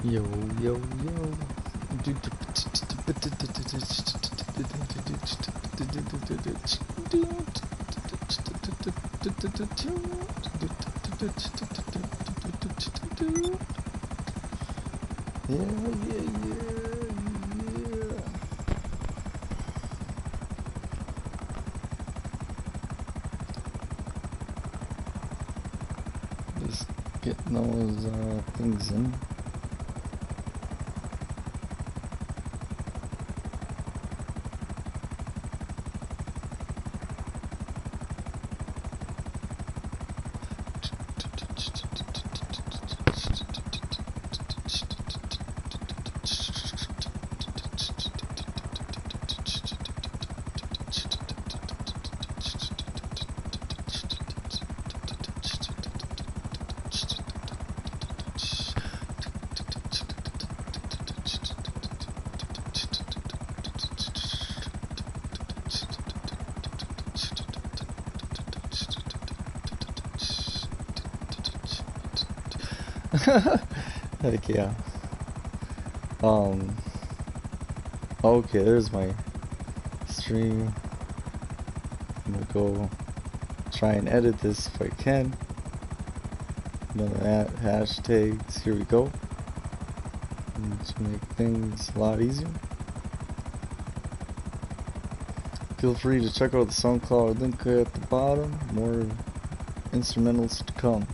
Yo, yo, yo. Yeah, yeah, yeah. Just getting those things in. Heck yeah. Okay, there's my stream. I'm gonna go try and edit this if I can. Another hashtags, here we go. To make things a lot easier. Feel free to check out the SoundCloud link at the bottom. More instrumentals to come.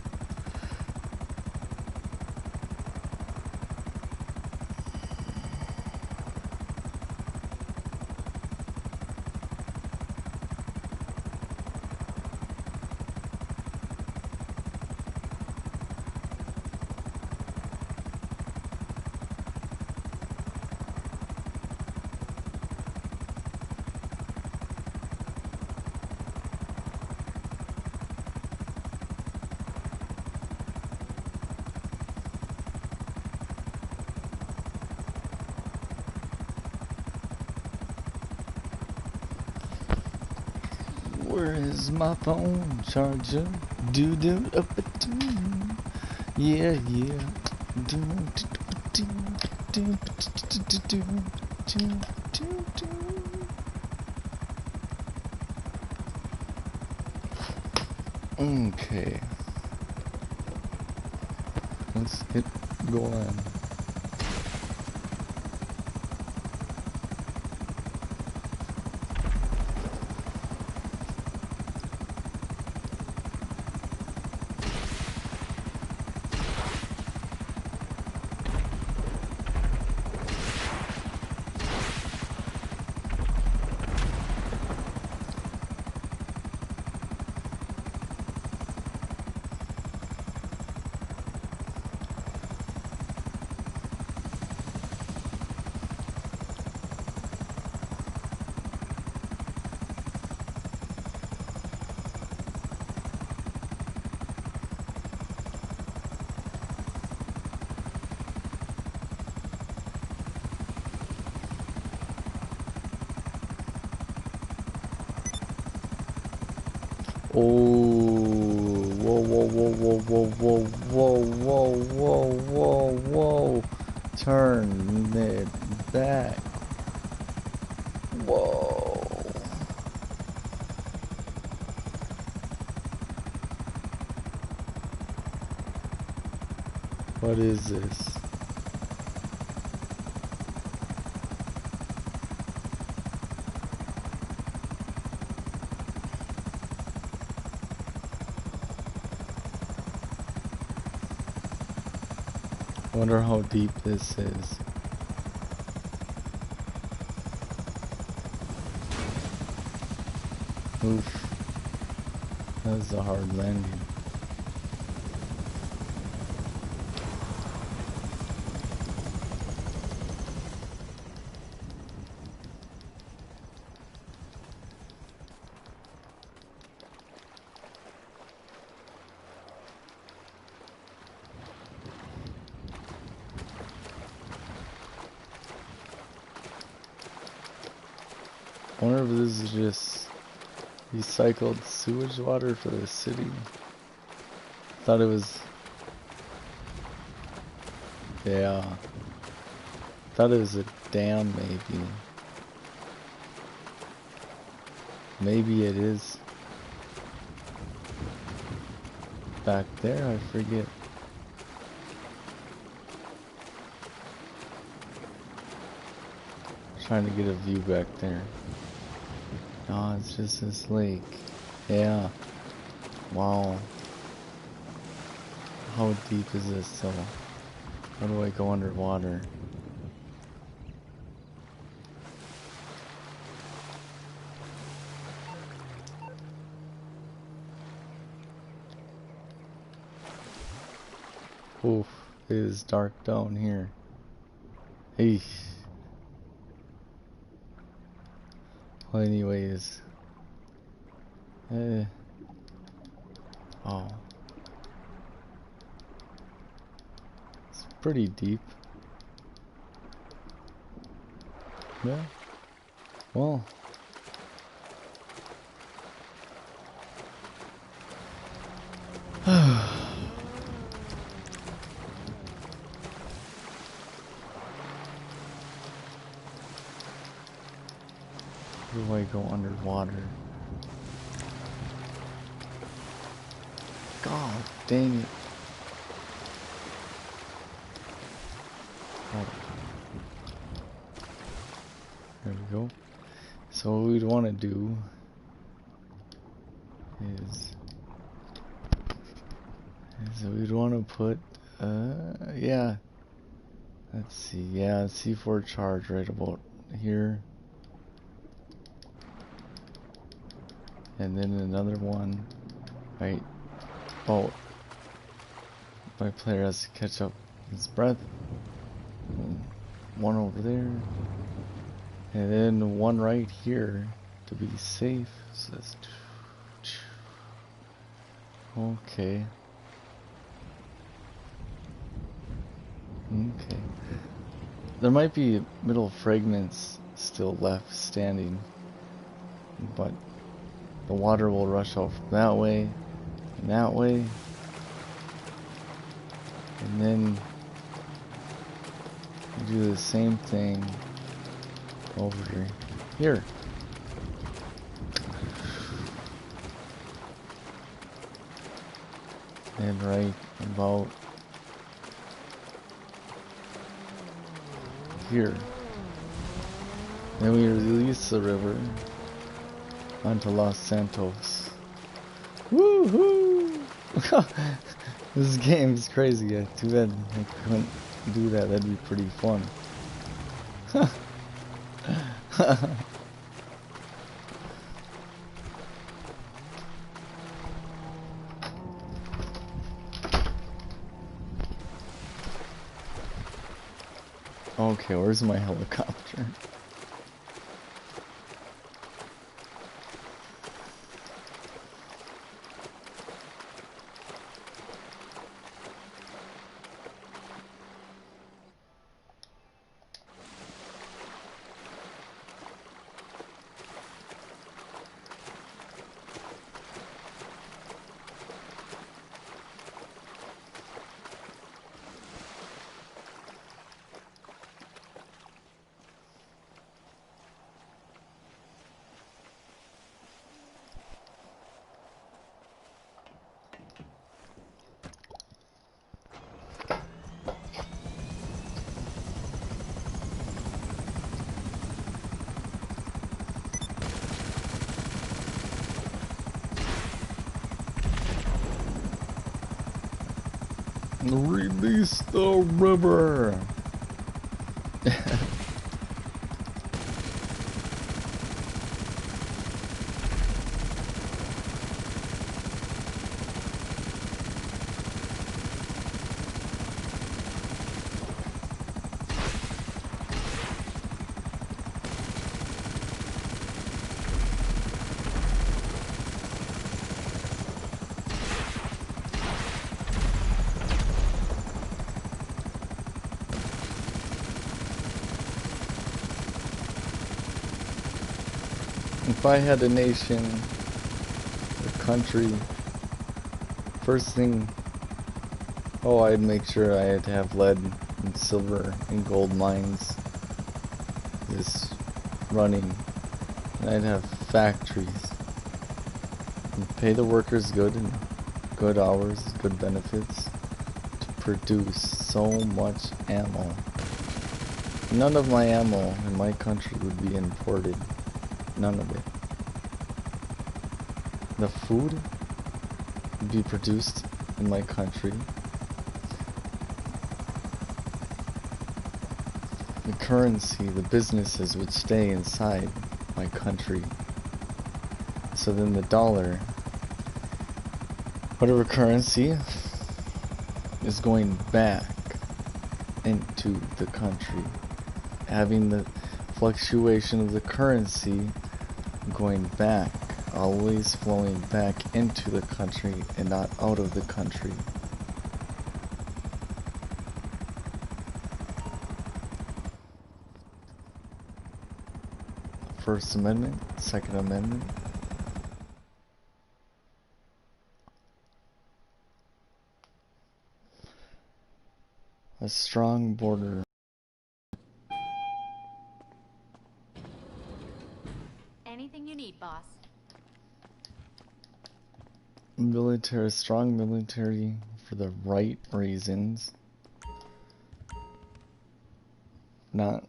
Where is my phone charger? Do do up a do. Yeah, yeah. Do do do do do do do do. Okay. Let's get going. Oh, whoa, whoa, whoa, whoa, whoa, whoa, whoa, whoa, whoa, whoa, turn it back. Whoa. What is this? Wonder how deep this is. Oof. That was a hard landing. I wonder if this is just recycled sewage water for the city. Thought it was Yeah. Thought it was a dam, maybe. Maybe it is. Back there, I forget. Trying to get a view back there. No, it's just this lake. Yeah. Wow. How deep is this though? How do I go underwater? Oof, it is dark down here. Hey. Well, anyways. Oh. It's pretty deep. Yeah. Well. Where do I go underwater? God dang it. Oh. There we go. So what we'd want to do is we'd want to put, yeah. Let's see, yeah, C4 charge right about here. And then another one right. Oh, my player has to catch up his breath. And one over there. And then one right here to be safe. So that's okay. Okay. There might be middle fragments still left standing, but the water will rush out from that way and that way, and then you do the same thing over here. And right about here. Then we release the river onto Los Santos. Woohoo! This game is crazy. Yeah, too bad I couldn't do that. That'd be pretty fun. Okay, where's my helicopter? Release the river. If I had a nation, a country, first thing, I'd make sure I had to have lead and silver and gold mines just running. And I'd have factories and pay the workers good and good hours, good benefits to produce so much ammo. None of my ammo in my country would be imported. None of it. The food would be produced in my country. The currency, the businesses would stay inside my country. So then the dollar, whatever currency, is going back into the country. Having the fluctuation of the currency going back, always flowing back into the country and not out of the country. First Amendment, Second Amendment. A strong border. Anything you need, boss. Military, strong military for the right reasons. Not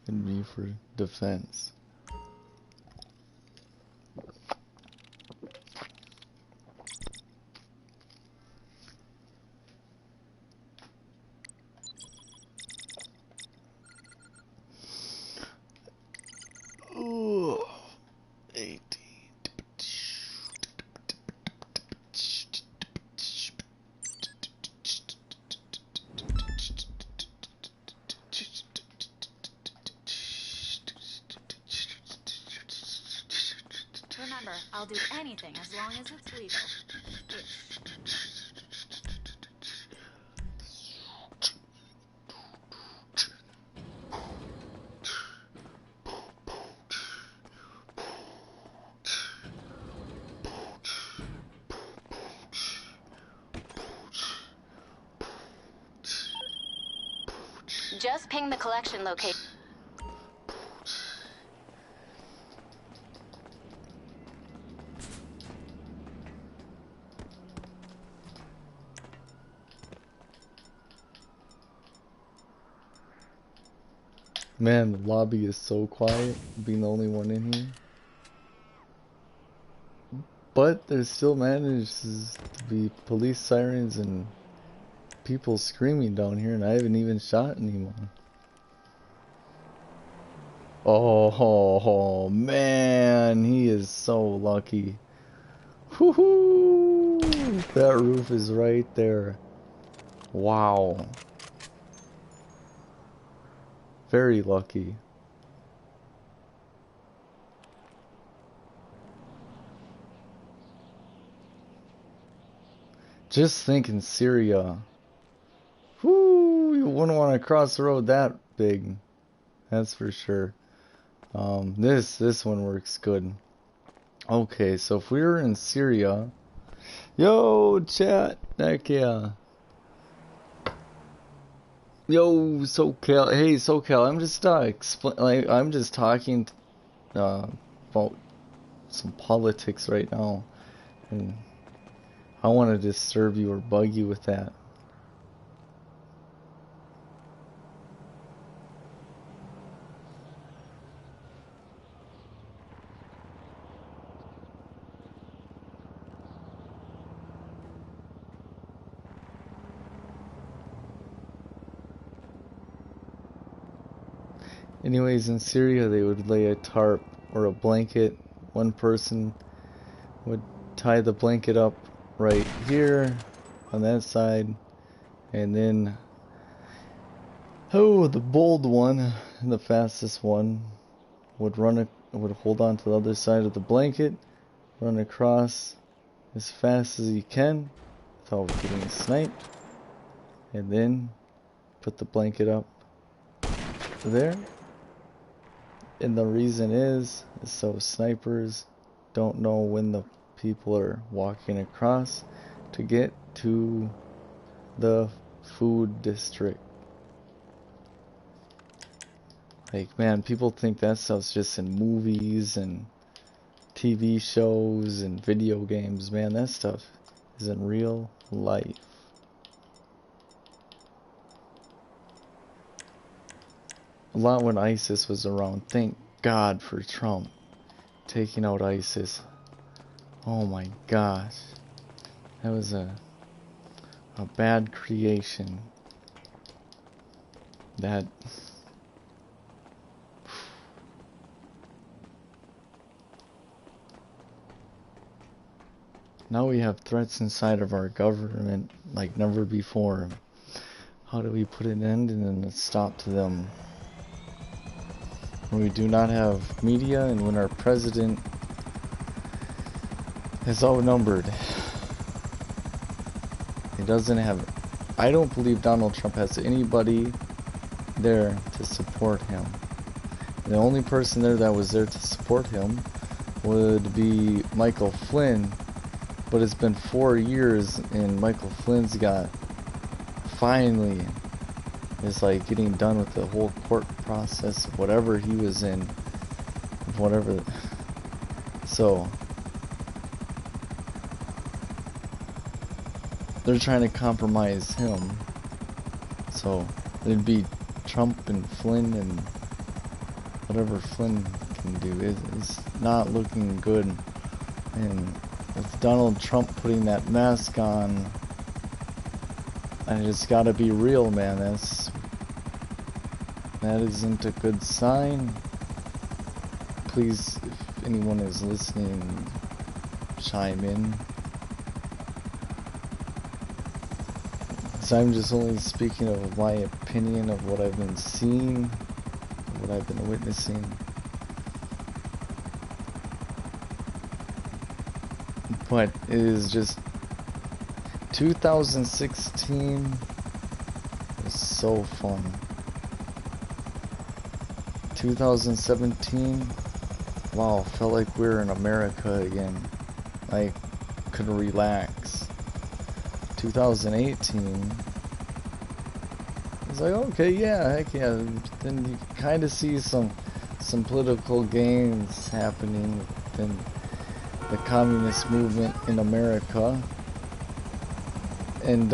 it'd be for defense. Ooh, 18. Remember, I'll do anything as long as it's legal. Just ping the collection location. Man, the lobby is so quiet, being the only one in here. But there still manages to be police sirens and people screaming down here, and I haven't even shot anyone. Oh, man, he is so lucky. Woohoo! That roof is right there. Wow. Very lucky. Just think in Syria. Whoo! You wouldn't want to cross the road that big. That's for sure. This one works good. Okay, so if we were in Syria, yo chat, heck yeah. Yo SoCal, hey SoCal, I'm just I'm just talking about some politics right now, and I want to disturb you or bug you with that. Anyways, in Syria, they would lay a tarp or a blanket. One person would tie the blanket up right here on that side, and then the bold one, the fastest one, would would hold on to the other side of the blanket, run across as fast as he can without getting sniped, and then put the blanket up there. And the reason is so snipers don't know when the people are walking across to get to the food district. Like, man, people think that stuff's just in movies and TV shows and video games. Man, that stuff is in real life. A lot when ISIS was around. Thank God for Trump taking out ISIS. Oh my gosh. That was a bad creation. That... Now we have threats inside of our government like never before. How do we put an end and a stop to them? When we do not have media and when our president is outnumbered. He doesn't have... I don't believe Donald Trump has anybody there to support him. The only person there that was there to support him would be Michael Flynn. But it's been 4 years and Michael Flynn's got finally is like getting done with the whole court process of whatever he was in, whatever. So they're trying to compromise him. So it'd be Trump and Flynn and whatever Flynn can do. It's not looking good. And with Donald Trump putting that mask on, I just gotta be real, man. That isn't a good sign. Please, if anyone is listening, chime in. So I'm just only speaking of my opinion of what I've been seeing, what I've been witnessing. But it is just 2016 was so fun. 2017, wow, felt like we were in America again. Like, could relax. 2018, it's like, okay, yeah, heck yeah. Then you kind of see some political gains happening within the communist movement in America, and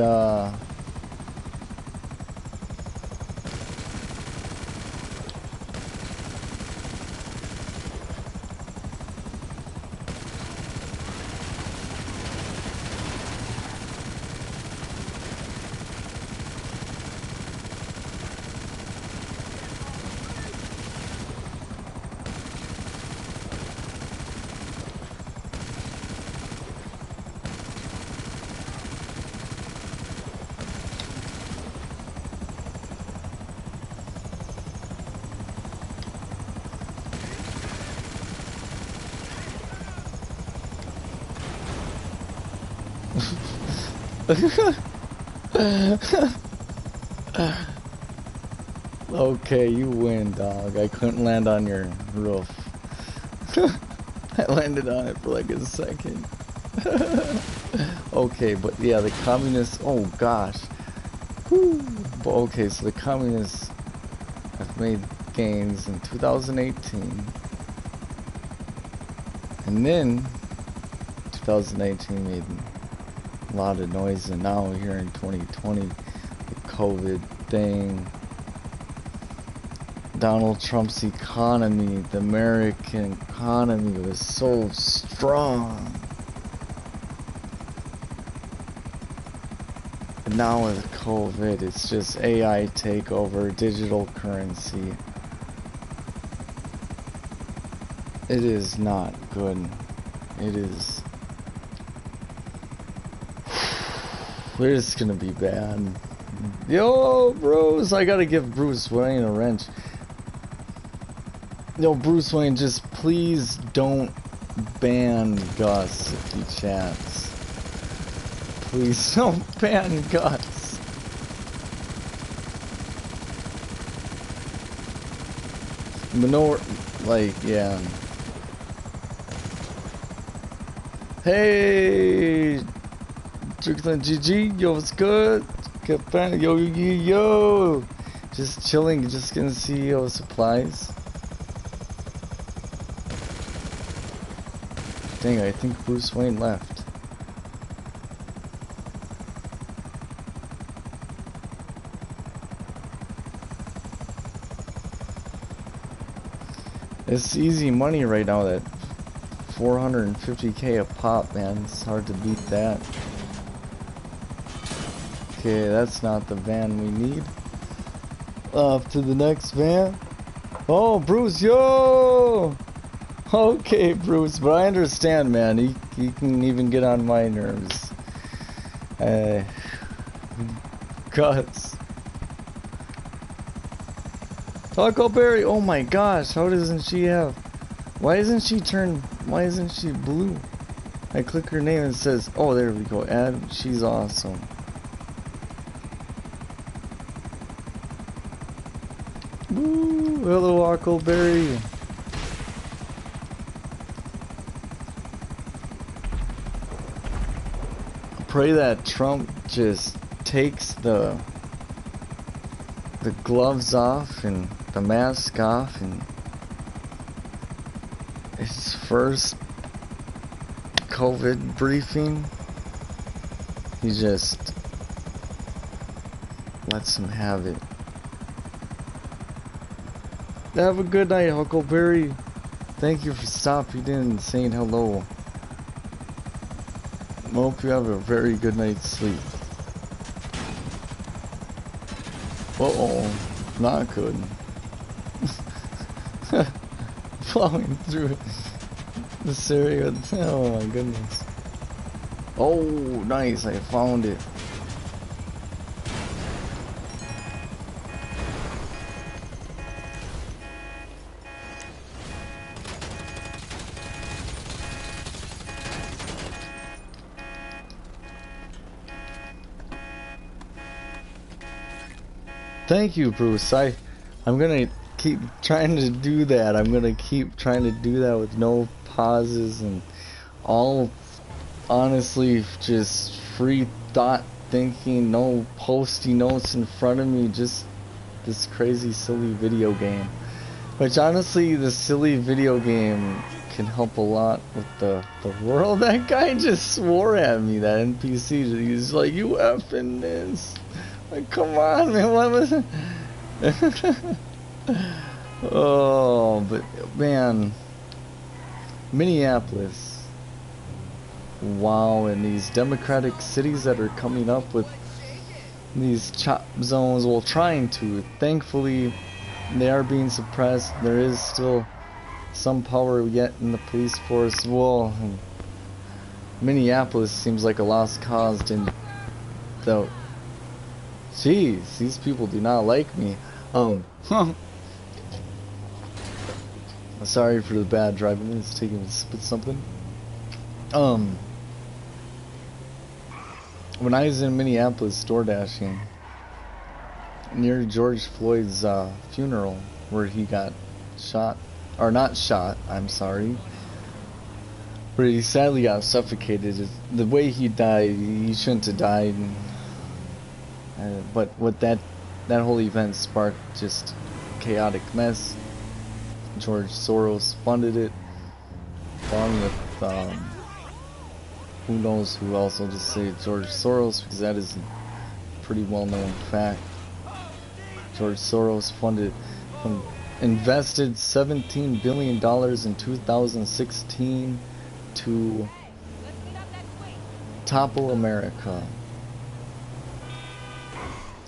okay, you win, dog. I couldn't land on your roof. I landed on it for like a second. Okay, but yeah, the communists, oh gosh. Whew. But okay, so the communists have made gains in 2018. And then 2018 made a lot of noise, and now here in 2020, the COVID thing, Donald Trump's economy, the American economy was so strong. And now with COVID, it's just AI takeover, digital currency. It is not good. It is... It's gonna be bad. Yo, Bruce, I gotta give Bruce Wayne a wrench. Yo, Bruce Wayne, just please don't ban Gus if he chats. Please don't ban Gus. But no, like, yeah. Hey, Strickland GG, yo, what's good? Yo, yo, yo, yo! Just chilling, just getting CEO supplies. Dang, I think Bruce Wayne left. It's easy money right now, that 450k a pop, man. It's hard to beat that. Okay, that's not the van we need. Off to the next van. Oh, Bruce, yo! Okay, Bruce, but I understand, man. He can even get on my nerves. Guts. Huckleberry, oh my gosh, how doesn't she have... Why isn't she blue? I click her name and it says, oh, there we go, add, she's awesome. Woo, hello, Huckleberry. Pray that Trump just takes the gloves off and the mask off, and his first COVID briefing, he just lets him have it. Have a good night, Huckleberry. Thank you for stopping in and saying hello. Hope you have a very good night's sleep. Uh-oh, not good. Plowing through this area. Oh my goodness. Oh, nice, I found it. Thank you, Bruce. I'm gonna keep trying to do that. I'm gonna keep trying to do that with no pauses and all, honestly, just free thought thinking, no posty notes in front of me, just this crazy silly video game. Which honestly, the silly video game can help a lot with the world. That guy just swore at me, that NPC. He's like, you effing this. Like, come on, man, what was it? Oh, but, man, Minneapolis. Wow, and these democratic cities that are coming up with these chop zones, well, trying to. Thankfully, they are being suppressed. There is still some power yet in the police force. Well, Minneapolis seems like a lost cause, and though. Jeez, these people do not like me. Sorry for the bad driving. It's taking me to spit something. When I was in Minneapolis door dashing near George Floyd's funeral, where he got shot, or not shot, I'm sorry, where he sadly got suffocated. The way he died, he shouldn't have died. But what that whole event sparked, just chaotic mess. George Soros funded it, along with who knows who else. I'll just say George Soros, because that is a pretty well-known fact. George Soros invested $17 billion in 2016 to topple America.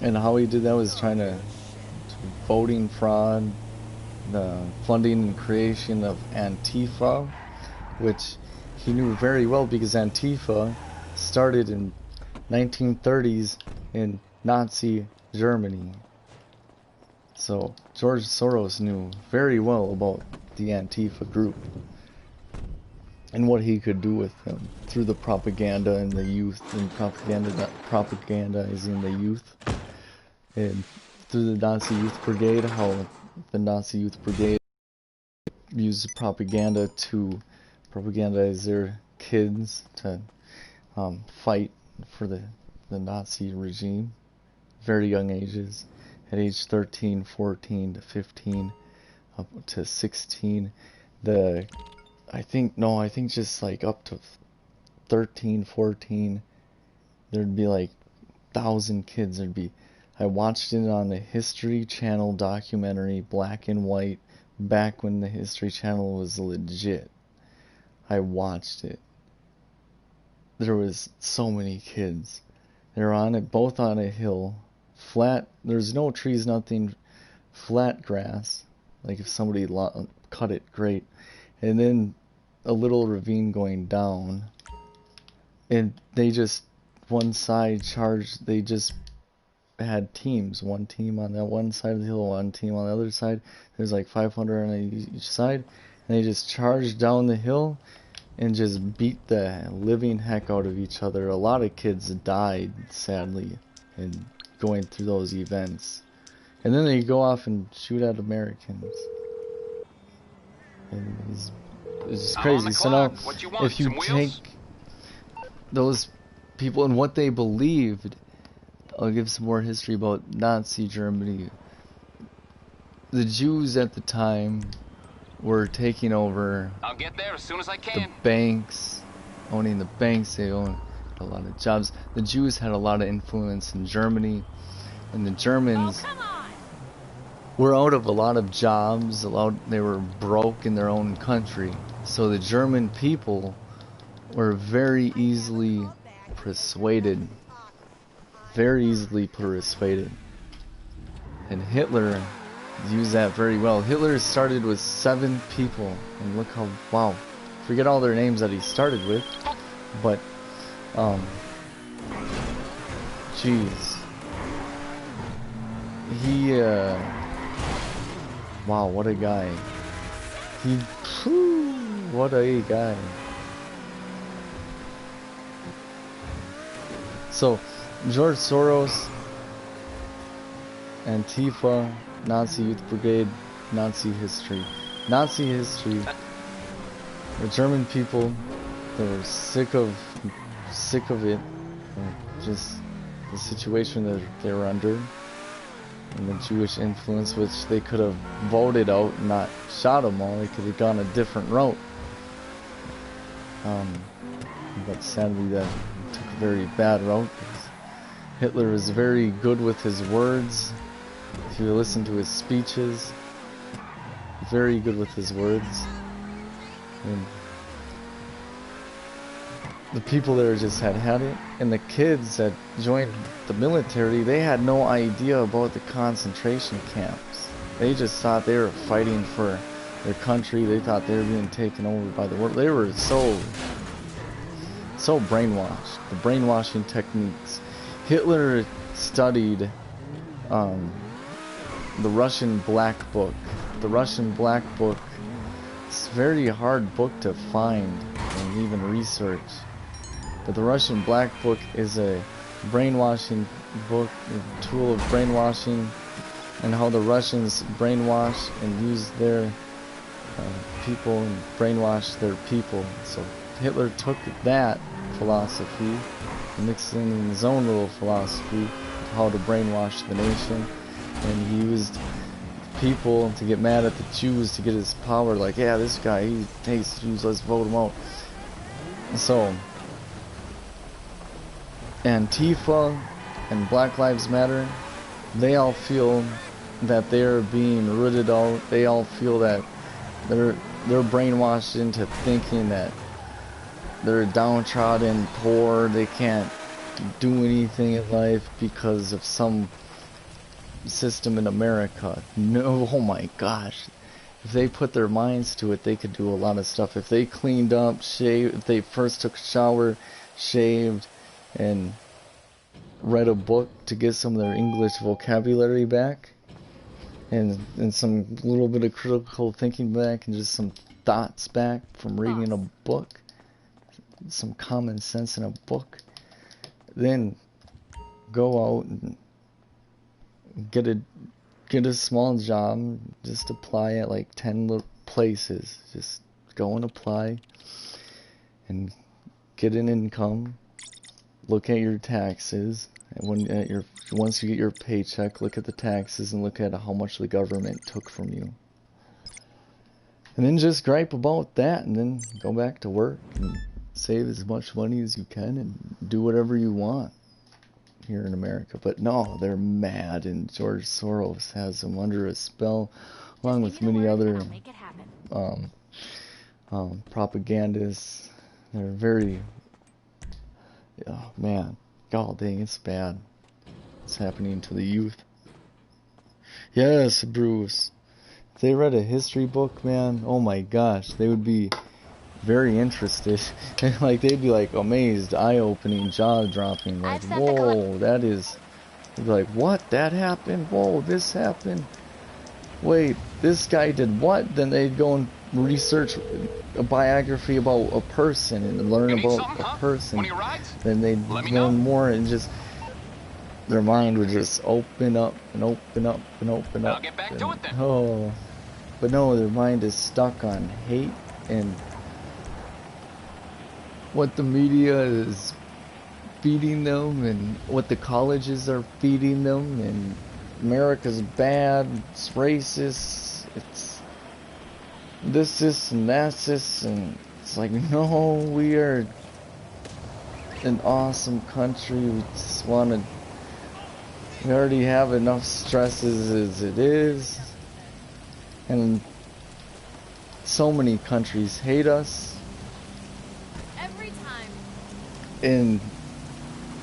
And how he did that was trying to voting fraud, the funding and creation of Antifa, which he knew very well because Antifa started in 1930s in Nazi Germany. So George Soros knew very well about the Antifa group and what he could do with them through the propaganda and the youth, and propagandizing the youth. And through the Nazi Youth Brigade, how the Nazi Youth Brigade used propaganda to propagandize their kids to fight for the Nazi regime. very young ages, at age 13, 14 to 15, up to 16. I think just like up to 13, 14, there'd be like 1,000 kids. I watched it on the History Channel documentary, black and white, back when the History Channel was legit. I watched it. There was so many kids. They were on it, both on a hill, flat. There's no trees, nothing, flat grass. Like if somebody cut it, great. And then a little ravine going down. And they just, one side charged, they just had teams. One team on that one side of the hill, one team on the other side. There's like 500 on each side. And they just charged down the hill and just beat the living heck out of each other. A lot of kids died, sadly, in going through those events. And then they go off and shoot at Americans. And it's just crazy. So now, if you take those people and what they believed, I'll give some more history about Nazi Germany. The Jews at the time were taking over I'll get there as soon as I can. the banks, owning the banks. They owned a lot of jobs. The Jews had a lot of influence in Germany, and the Germans were out of a lot of jobs. They were broke in their own country. So the German people were very easily persuaded. And Hitler used that very well. Hitler started with 7 people, and look how, wow, forget all their names that he started with, but jeez, he wow, what a guy. What a guy. So George Soros, Antifa, Nazi Youth Brigade, Nazi history. Nazi history. The German people, they were sick of it, just the situation that they were under, and the Jewish influence, which they could have voted out and not shot them all. They could have gone a different route. But sadly, that took a very bad route. Hitler was very good with his words. If you listen to his speeches, very good with his words. And the people there just had it. And the kids that joined the military, they had no idea about the concentration camps. They just thought they were fighting for their country. They thought they were being taken over by the world. They were so brainwashed. The brainwashing techniques. Hitler studied the Russian Black Book. The Russian Black Book is a very hard book to find and even research. But the Russian Black Book is a brainwashing book, a tool of brainwashing, and how the Russians brainwash and use their people and brainwash their people. So Hitler took that philosophy and mixed it in his own little philosophy of how to brainwash the nation, and he used people to get mad at the Jews to get his power. Like, yeah, this guy, he hates Jews, let's vote him out. So Antifa and Black Lives Matter, they all feel that they're being rooted out. They all feel that they're brainwashed into thinking that they're downtrodden, poor, they can't do anything in life because of some system in America. No, oh my gosh. If they put their minds to it, they could do a lot of stuff. If they cleaned up, shaved, if they first took a shower, shaved, and read a book to get some of their English vocabulary back, and some little bit of critical thinking back, and just some thoughts back from reading a book, some common sense in a book, then go out and get a small job, just apply at like 10 little places, just go and apply and get an income, look at your taxes. And once you get your paycheck, look at the taxes and look at how much the government took from you. And then just gripe about that, and then go back to work and save as much money as you can and do whatever you want here in America. But no, they're mad, and George Soros has them under a spell, along with many other propagandists. They're very, oh man, god dang, it's bad. It's happening to the youth. Yes, Bruce. If they read a history book, man, oh my gosh, they would be very interested. Like, they'd be like amazed, eye-opening, jaw-dropping, like, whoa, that is, they'd be like, what, that happened? Whoa, this happened? Wait, this guy did what? Then they'd go and research a biography about a person and learn about a person. Then they'd learn more, and just their mind would just open up and open up and open up. Get back to it then. Oh, but no, their mind is stuck on hate and what the media is feeding them and what the colleges are feeding them, and America's bad, it's racist, it's this and that's this, and it's like, no, we are an awesome country. We just want to, we already have enough stresses as it is, and so many countries hate us. Every time. And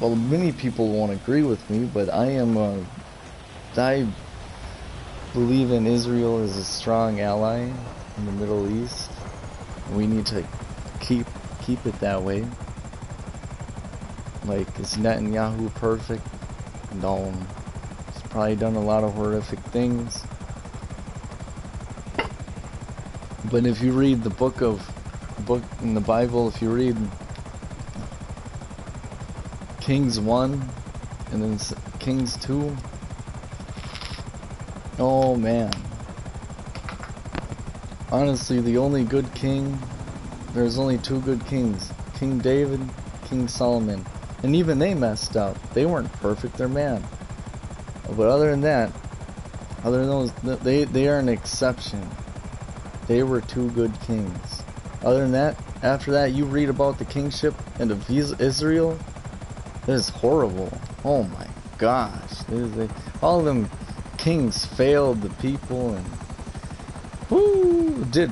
well, many people won't agree with me, but I believe in Israel as a strong ally in the Middle East. We need to keep it that way. Like, is Netanyahu perfect? No. He's probably done a lot of horrific things. But if you read the book in the Bible, if you read Kings 1 and then Kings 2, oh man. Honestly, the only good king, there's only two good kings. King David, King Solomon. And even they messed up. They weren't perfect, they're man. But other than that, other than those, they are an exception. They were two good kings. Other than that, after that, you read about the kingship and of Israel. It is horrible. Oh my gosh. All of them kings failed the people and did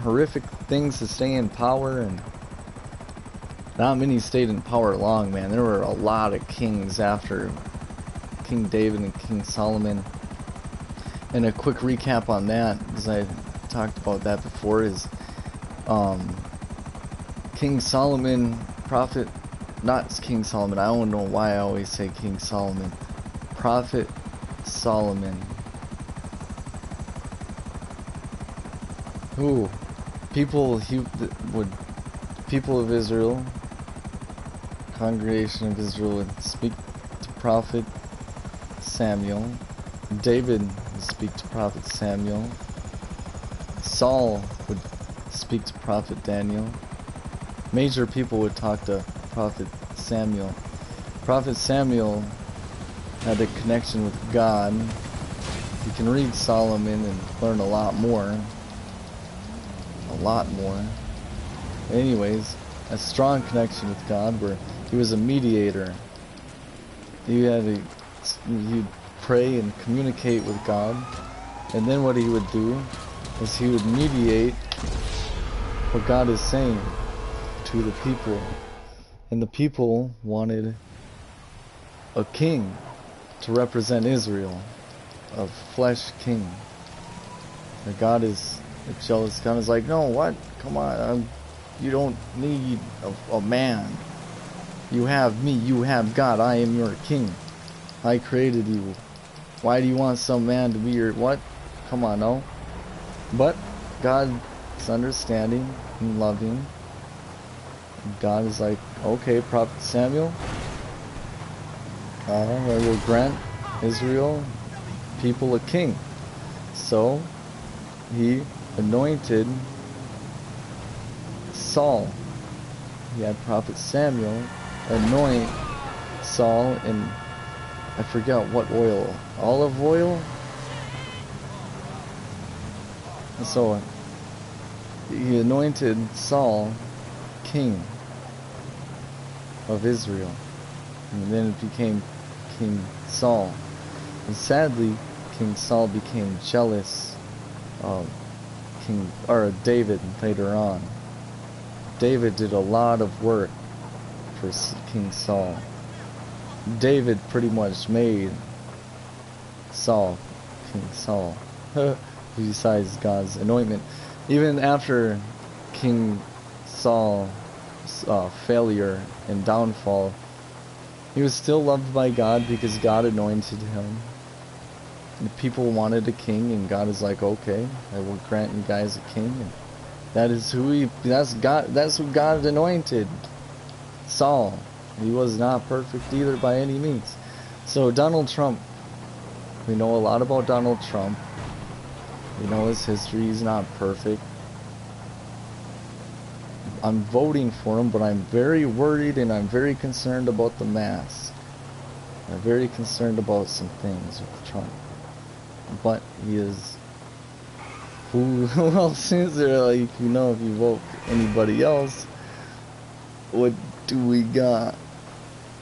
horrific things to stay in power, and not many stayed in power long, man. There were a lot of kings after King David and King Solomon. And a quick recap on that, because I talked about that before, is King Solomon, prophet, not King Solomon, I don't know why I always say King Solomon, Prophet Solomon, who people of Israel, congregation of Israel, would speak to Prophet Samuel. David would speak to Prophet Samuel. Saul would speak to Prophet Daniel. Major people would talk to Prophet Samuel. Prophet Samuel had a connection with God. You can read Solomon and learn a lot more. Anyways, a strong connection with God where he was a mediator. He'd pray and communicate with God, and then what he would do is he would mediate what God is saying to the people. And the people wanted a king to represent Israel, a flesh king. And God is a jealous God. Is like, no, what? Come on, you don't need a man. You have me, you have God, I am your king. I created you. Why do you want some man to be your what? Come on, no. But God is understanding and loving. God is like, okay, Prophet Samuel, I will grant Israel people a king. So he anointed Saul. He had Prophet Samuel anoint Saul in, I forgot what oil, olive oil? So he anointed Saul king of Israel, and then it became King Saul. And sadly, King Saul became jealous of David later on. David did a lot of work for King Saul. David pretty much made Saul King Saul, besides God's anointment. Even after King Saul's failure and downfall, he was still loved by God because God anointed him. The people wanted a king, and God is like, okay, I will grant you guys a king. And that's who God anointed, Saul. He was not perfect either by any means. So Donald Trump, we know a lot about Donald Trump. We know his history. He's not perfect. I'm voting for him, but I'm very worried and I'm very concerned about the mask. I'm very concerned about some things with Trump. But he is... Who else is there? Like, you know, if you vote anybody else, what do we got?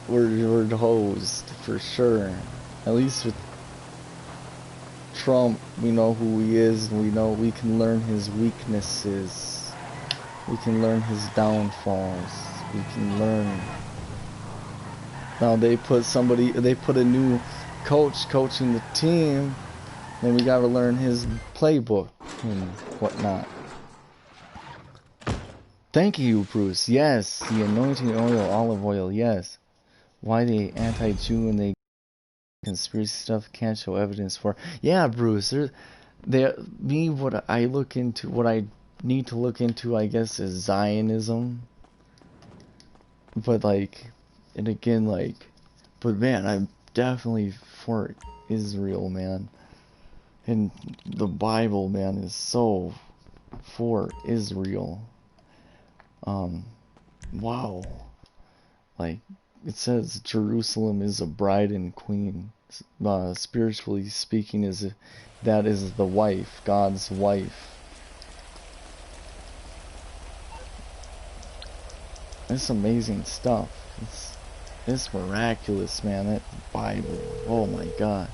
We're hosed for sure. At least with Trump, we know who he is, and we know we can learn his weaknesses. We can learn his downfalls. We can learn. Now they put a new coach coaching the team, and we gotta learn his playbook and whatnot. Thank you, Bruce. Yes, the anointing oil, olive oil, yes. Why they anti-Jew and they conspiracy stuff can't show evidence for. Yeah, Bruce, what I need to look into, I guess, is Zionism. But like, and again, like, but man, I'm definitely for Israel, man. And the Bible, man, is so for Israel. Wow. Like, it says Jerusalem is a bride and queen. Spiritually speaking, that is the wife, God's wife. It's amazing stuff. It's miraculous, man. That Bible. Oh my gosh.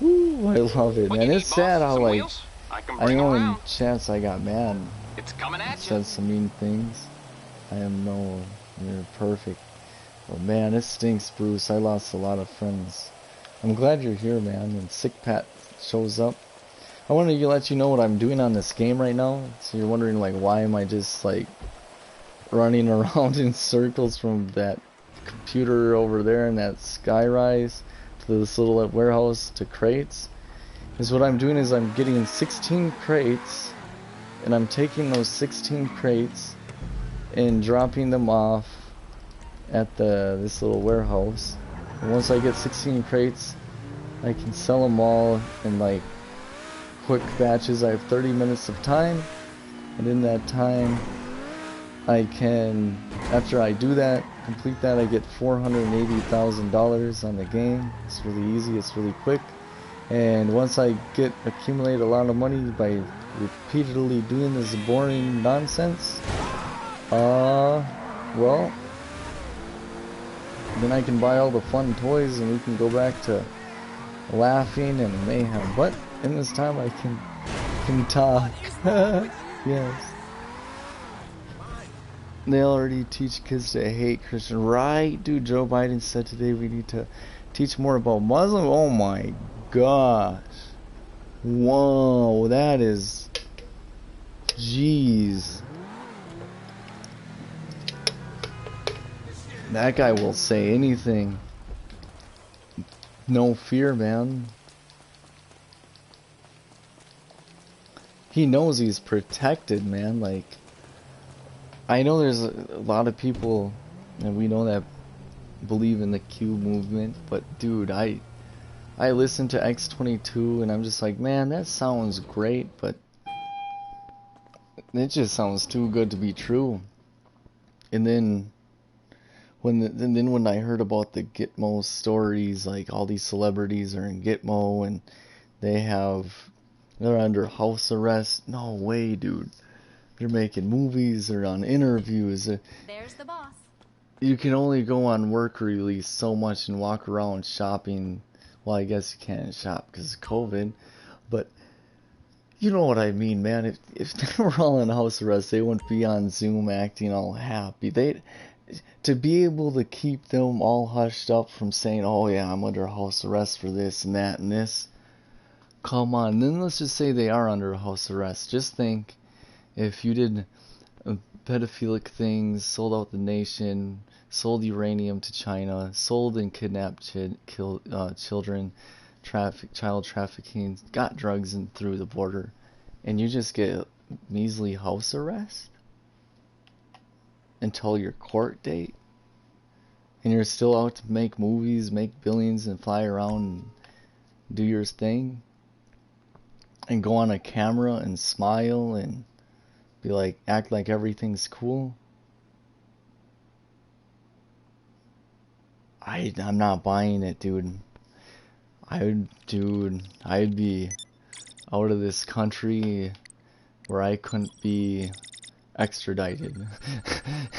Woo, I love it, man. It's sad how, like, I know in chats I got mad. It's coming at you. Said some mean things. You're perfect. But man, it stinks, Bruce. I lost a lot of friends. I'm glad you're here, man. And Sick Pat shows up. I wanted to let you know what I'm doing on this game right now. So you're wondering, like, why am I just, like, running around in circles from that computer over there and that skyrise to this little warehouse to crates? Because what I'm doing is I'm getting 16 crates, and I'm taking those 16 crates and dropping them off at this little warehouse. And once I get 16 crates, I can sell them all in like quick batches. I have 30 minutes of time, and in that time I can, after I do that, complete that, I get $480,000 on the game. It's really easy, it's really quick. And once I accumulate a lot of money by repeatedly doing this boring nonsense, well, then I can buy all the fun toys and we can go back to laughing and mayhem. But in this time I can talk. Yes. They already teach kids to hate Christians. Right, dude, Joe Biden said today we need to teach more about Muslim. Oh my gosh. Whoa, that is... Jeez. That guy will say anything. No fear, man. He knows he's protected, man. Like, I know there's a lot of people, and we know that, believe in the Q movement, but dude, I listen to X22 and I'm just like, man, that sounds great, but it just sounds too good to be true. And then And then when I heard about the Gitmo stories, like all these celebrities are in Gitmo and they're under house arrest. No way, dude. They're making movies, they're on interviews. There's the boss. You can only go on work release so much and walk around shopping. Well, I guess you can't shop because of COVID, but you know what I mean, man. If they were all in house arrest, they wouldn't be on Zoom acting all happy. To be able to keep them all hushed up from saying, "Oh yeah, I'm under house arrest for this and that and this." Come on, then let's just say they are under house arrest. Just think if you did pedophilic things, sold out the nation, sold uranium to China, sold and kidnapped children, child trafficking, got drugs in through the border, and you just get measly house arrest until your court date, and you're still out to make movies, make billions, and fly around and do your thing, and go on a camera and smile and be like, act like everything's cool. I'm not buying it, dude. I'd be out of this country where I couldn't be extradited.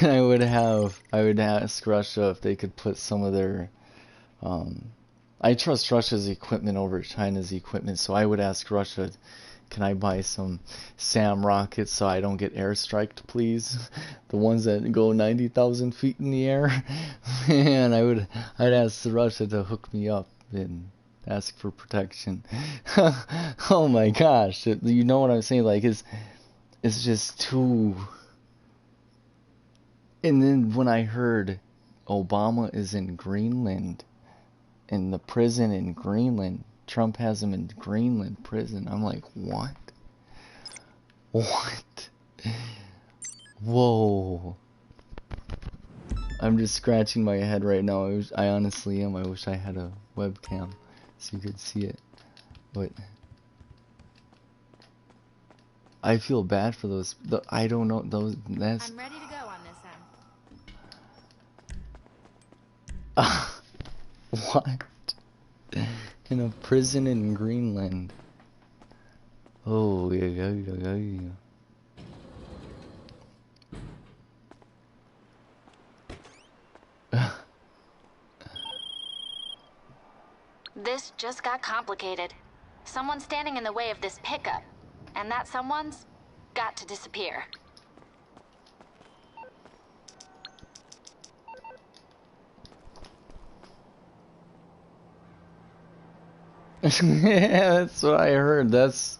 And I would ask Russia if they could put some of their I trust Russia's equipment over China's equipment, so I would ask Russia, can I buy some SAM rockets so I don't get airstriked, please? The ones that go 90,000 feet in the air. And I'd ask Russia to hook me up and ask for protection. Oh my gosh, you know what I'm saying? Like, it's just too. And then when I heard Obama is in Greenland, in the prison in Greenland, Trump has him in Greenland prison, I'm like, what? What? Whoa. I'm just scratching my head right now. I honestly am. I wish I had a webcam so you could see it. But I feel bad for those. I don't know those. That's. I'm ready to go on this end. What? In a prison in Greenland. Oh yeah. This just got complicated. Someone's standing in the way of this pickup, and that someone's got to disappear. Yeah, that's what I heard. That's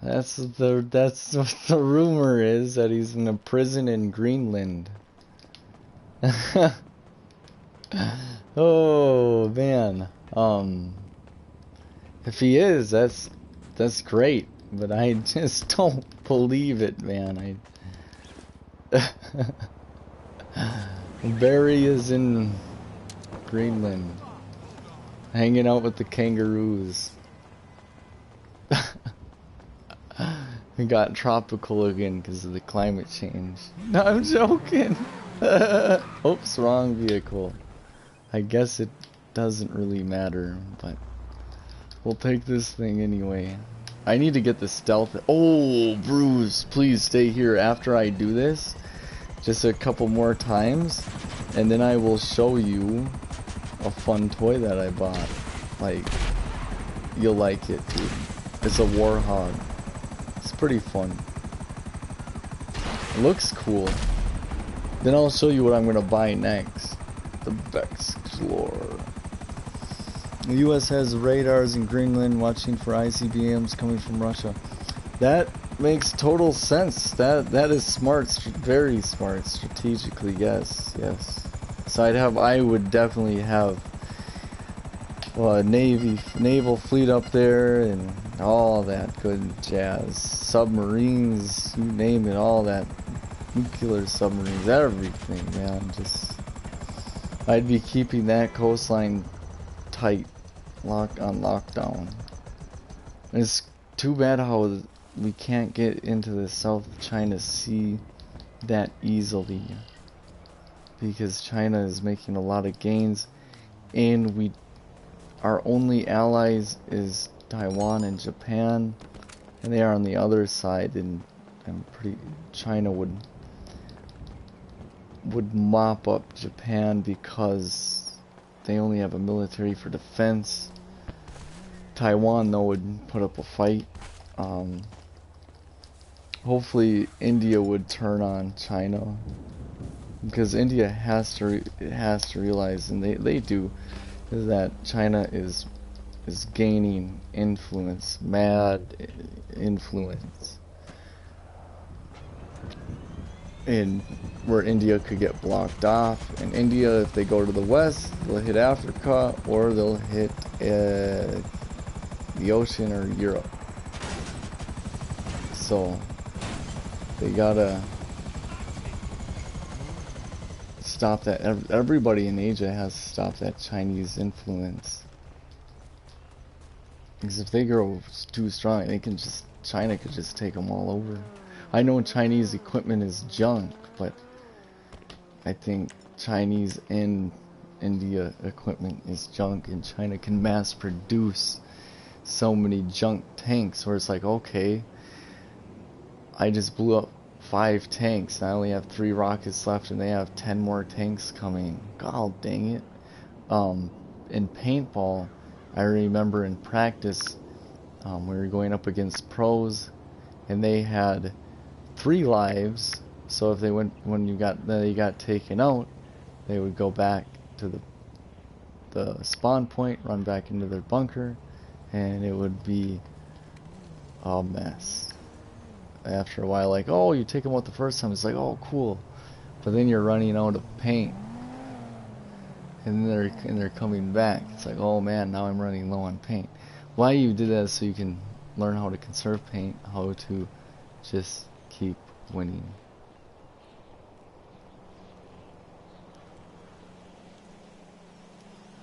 what the rumor is, that he's in a prison in Greenland. Oh man. If he is, that's great, but I just don't believe it, man. Barry is in Greenland, hanging out with the kangaroos. We got tropical again because of the climate change. No, I'm joking. Oops, wrong vehicle. I guess it doesn't really matter, but we'll take this thing anyway. I need to get the stealth. Oh, Bruce, please stay here after I do this. Just a couple more times, and then I will show you a fun toy that I bought. Like, you'll like it, dude. It's a warhog. It's pretty fun. It looks cool. Then I'll show you what I'm gonna buy next. The Vexlor. The U.S. has radars in Greenland watching for ICBMs coming from Russia. That makes total sense. That is smart, very smart, strategically. Yes. So I would definitely have naval fleet up there and all that good jazz. Submarines, you name it, all that. Nuclear submarines, everything, man. I'd be keeping that coastline tight, on lockdown. And it's too bad how we can't get into the South China Sea that easily. because China is making a lot of gains, and our only allies is Taiwan and Japan, and they are on the other side, and China would mop up Japan because they only have a military for defense. Taiwan, though, would put up a fight. Hopefully India would turn on China, because India has to realize, and they do, is that China is gaining influence, mad influence, and where India could get blocked off. And India, if they go to the west, they'll hit Africa, or they'll hit the ocean or Europe. So they gotta stop that. Everybody in Asia has to stop that Chinese influence, because if they grow too strong, China could just take them all over. I know Chinese equipment is junk, but I think Chinese and India equipment is junk, and China can mass produce so many junk tanks where it's like, okay, I just blew up 5 tanks, and I only have 3 rockets left, and they have 10 more tanks coming. God dang it. In paintball, I remember in practice, we were going up against pros, and they had 3 lives. So if they got taken out, they would go back to the spawn point, run back into their bunker, and it would be a mess. After a while, like, oh, you take them out the first time, it's like, oh, cool, but then you're running out of paint, and they're coming back. It's like, oh man, now I'm running low on paint. Why you did that? So you can learn how to conserve paint, how to just keep winning.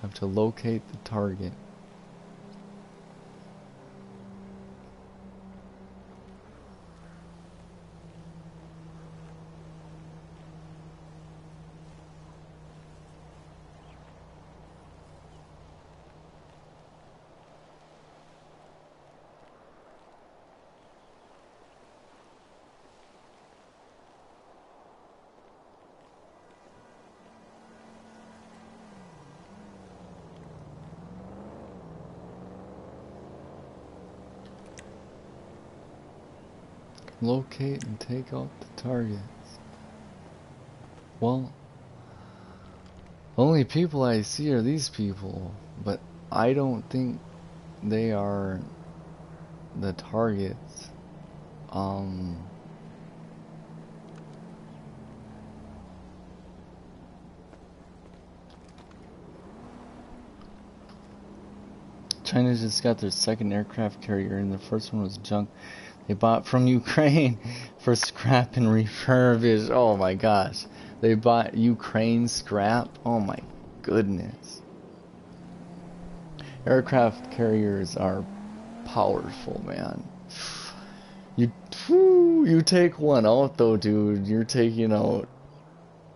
Have to locate the target. Locate and take out the targets. Well, the only people I see are these people, but I don't think they are the targets. China just got their second aircraft carrier, and the first one was junk. They bought from Ukraine for scrap and refurbish. Oh my gosh. They bought Ukraine scrap. Oh my goodness. Aircraft carriers are powerful, man. You take one out though, dude. You're taking out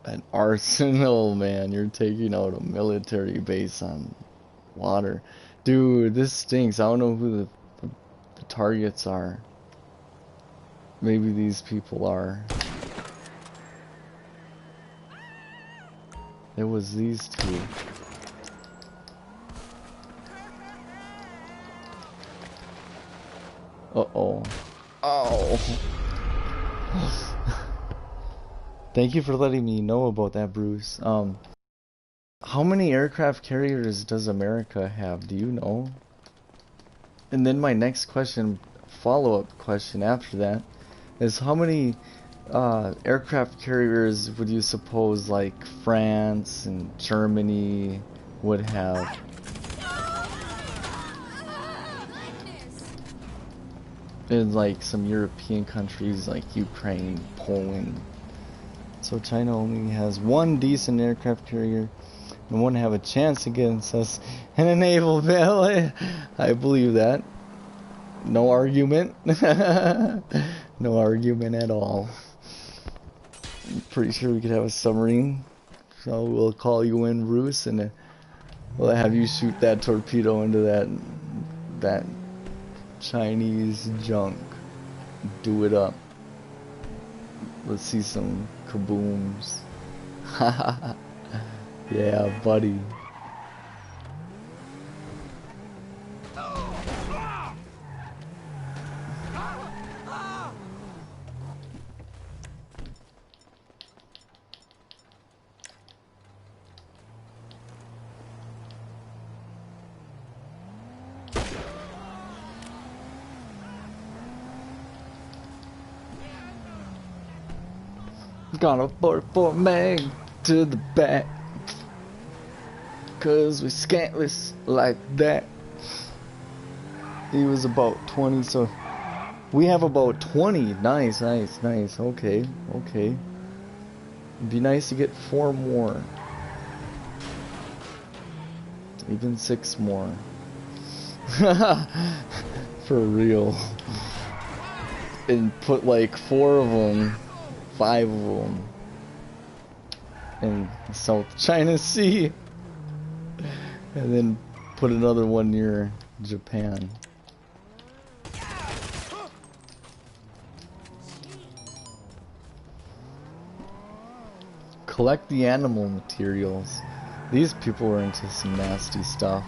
an arsenal, man. You're taking out a military base on water. Dude, this stinks. I don't know who the targets are. Maybe these people are. It was these two. Uh-oh. Oh. Thank you for letting me know about that, Bruce. How many aircraft carriers does America have? Do you know? And then my next question, follow-up question after that, is how many aircraft carriers would you suppose like France and Germany would have? In like some European countries like Ukraine, Poland. So China only has one decent aircraft carrier and wouldn't have a chance against us in a naval battle. I believe that. No argument. No argument at all. I'm pretty sure we could have a submarine So we'll call you in, Bruce, and we'll have you shoot that torpedo into that Chinese junk. Do it up. Let's see some kabooms. Yeah, buddy. Gonna put Meg to the back, 'cause we scantless like that. He was about 20, so we have about 20. Nice. Okay. It'd be nice to get 4 more. Even 6 more. For real. And put like 4 of them, 5 of them in South China Sea. And then put another one near Japan. Collect the animal materials. These people are into some nasty stuff.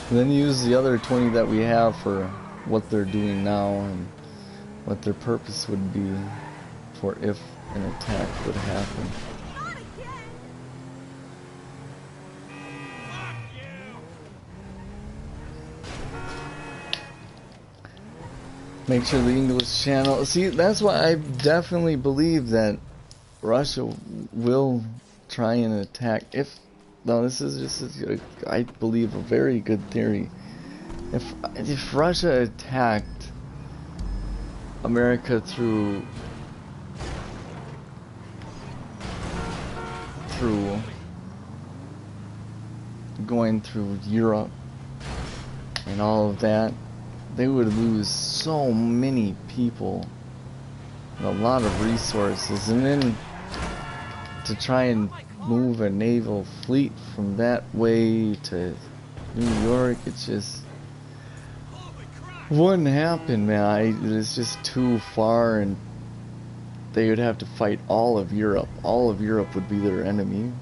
And then use the other 20 that we have for what they're doing now and what their purpose would be for if an attack would happen. Make sure the English channel. See, that's why I definitely believe that Russia will try and attack. No, this is just I believe a very good theory. If Russia attacked America through going through Europe and all of that, they would lose so many people and a lot of resources, and then to try and move a naval fleet from that way to New York, it just wouldn't happen, man. It's just too far, and they would have to fight all of Europe. All of Europe would be their enemy.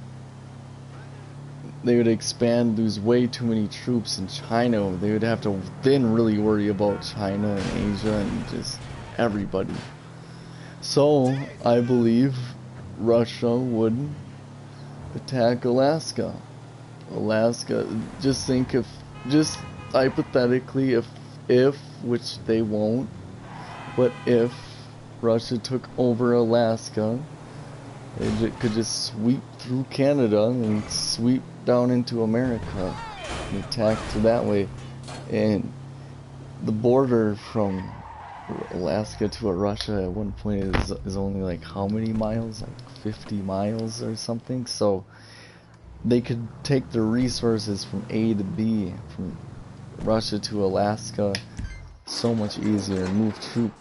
They would expand, lose way too many troops in China. They would have to then really worry about China and Asia and just everybody. So, I believe Russia would attack Alaska. Just think just hypothetically, if, which they won't, but if Russia took over Alaska, they could just sweep through Canada and sweep down into America and attack through that way. And the border from Alaska to Russia at one point is only like how many miles? Like 50 miles or something. So they could take their resources from A to B, from Russia to Alaska, so much easier. Move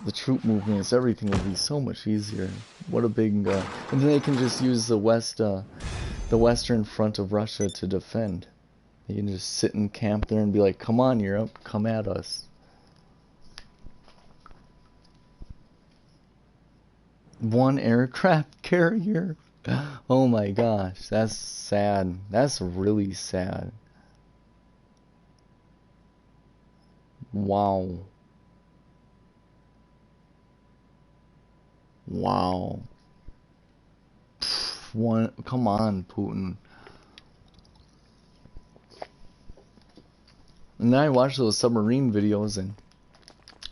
the troop movements, everything would be so much easier. What a big and then they can just use the western front of Russia to defend. You can just sit and camp there and be like, come on, Europe, come at us. One aircraft carrier? Oh my gosh, that's sad. That's really sad. Wow. Wow. Come on, Putin. And then I watch those submarine videos, and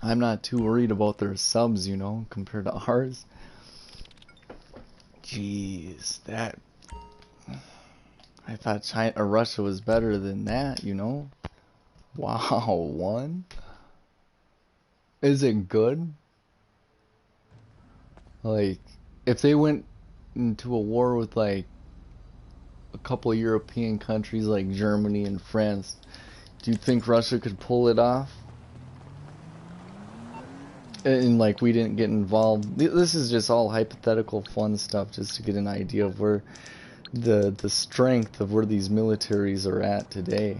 I'm not too worried about their subs, you know, compared to ours. Jeez, I thought China or Russia was better than that, you know. Wow, one? Is it good? Like, if they went into a war with like a couple of European countries like Germany and France, do you think Russia could pull it off? And like we didn't get involved. This is just all hypothetical fun stuff just to get an idea of where the strength of where these militaries are at today.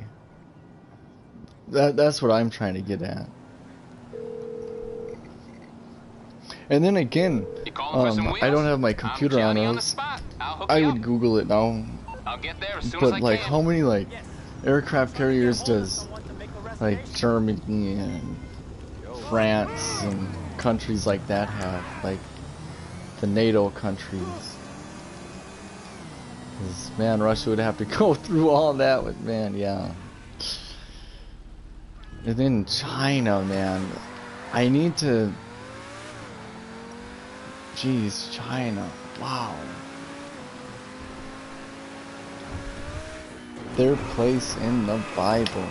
That's what I'm trying to get at. And then again, I don't have my computer on, else I would Google it now. But like, how many like aircraft carriers does like Germany and France and countries like that have? Like the NATO countries. 'Cause, man, Russia would have to go through all that with, man, yeah. And then China, man. I need to... Jeez, China. Wow. Their place in the Bible.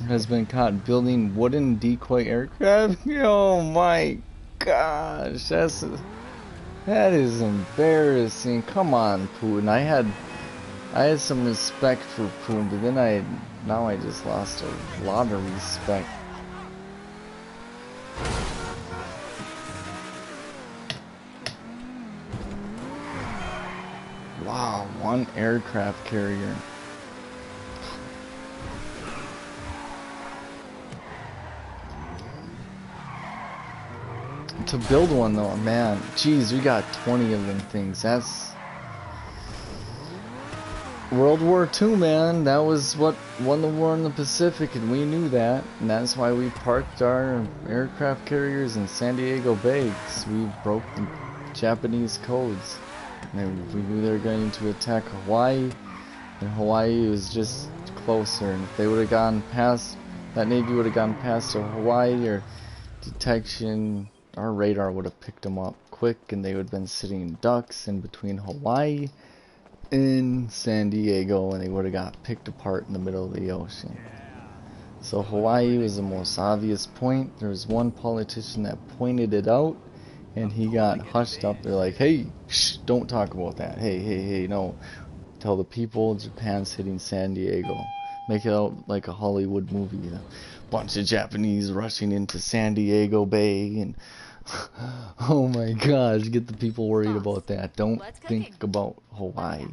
Has been caught building wooden decoy aircraft. Oh my gosh, that is embarrassing. Come on, Putin. I had some respect for Putin, but then now I just lost a lot of respect. Wow, one aircraft carrier. To build one though, man, geez, we got 20 of them things. That's World War II, man. That was what won the war in the Pacific, and we knew that, and that's why we parked our aircraft carriers in San Diego Bay. We broke the Japanese codes, and we knew they were going to attack Hawaii, and Hawaii was just closer. And if they would have gone past, that Navy would have gone past to Hawaii or detection, our radar would have picked them up quick, and they would have been sitting ducks in between Hawaii and San Diego, and they would have got picked apart in the middle of the ocean. So Hawaii was the most obvious point. There was one politician that pointed it out, and he got hushed up. They're like, hey, shh, don't talk about that. Hey, no. Tell the people Japan's hitting San Diego. Make it out like a Hollywood movie. A bunch of Japanese rushing into San Diego Bay, and oh my gosh, get the people worried about that. Don't think about Hawaii.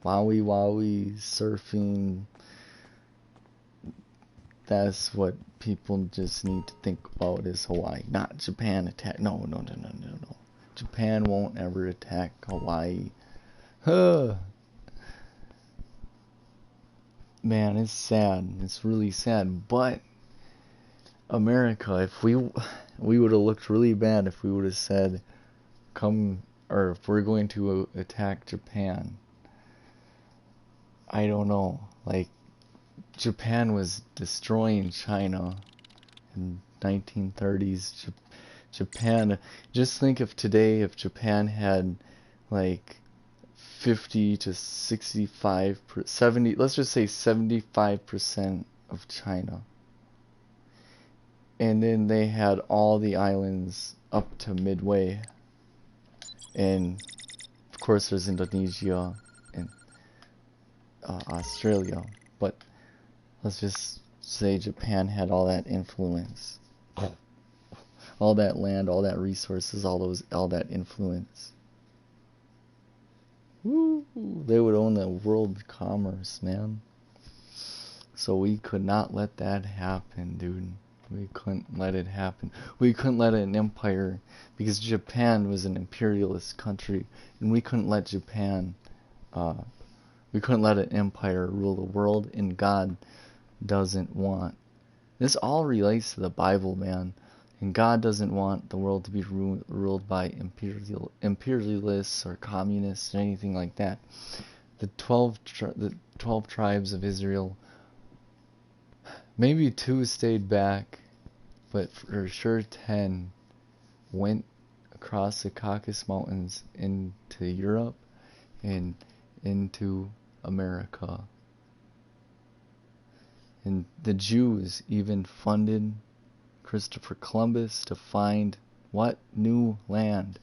Wowie, surfing. That's what people just need to think about is Hawaii. Not Japan attack. No. Japan won't ever attack Hawaii. Huh. Man, it's sad. It's really sad. But America, if we would have looked really bad if we would have said, come, or if we're going to attack Japan. I don't know. Like, Japan was destroying China in 1930s. Japan, just think of today, if Japan had like 50 to 65, 70, let's just say 75% of China. And then they had all the islands up to Midway. And of course there's Indonesia and Australia. But let's just say Japan had all that influence. All that land, all that resources, all that influence. Woo! They would own the world commerce, man. So we could not let that happen, dude. We couldn't let it happen. We couldn't let an empire, because Japan was an imperialist country, and we couldn't let Japan, we couldn't let an empire rule the world, and God doesn't want. This all relates to the Bible, man. And God doesn't want the world to be ruled by imperialists or communists or anything like that. The 12 tribes of Israel, maybe 2 stayed back, but for sure 10 went across the Caucasus Mountains into Europe and into America. And the Jews even funded Christopher Columbus to find what new land.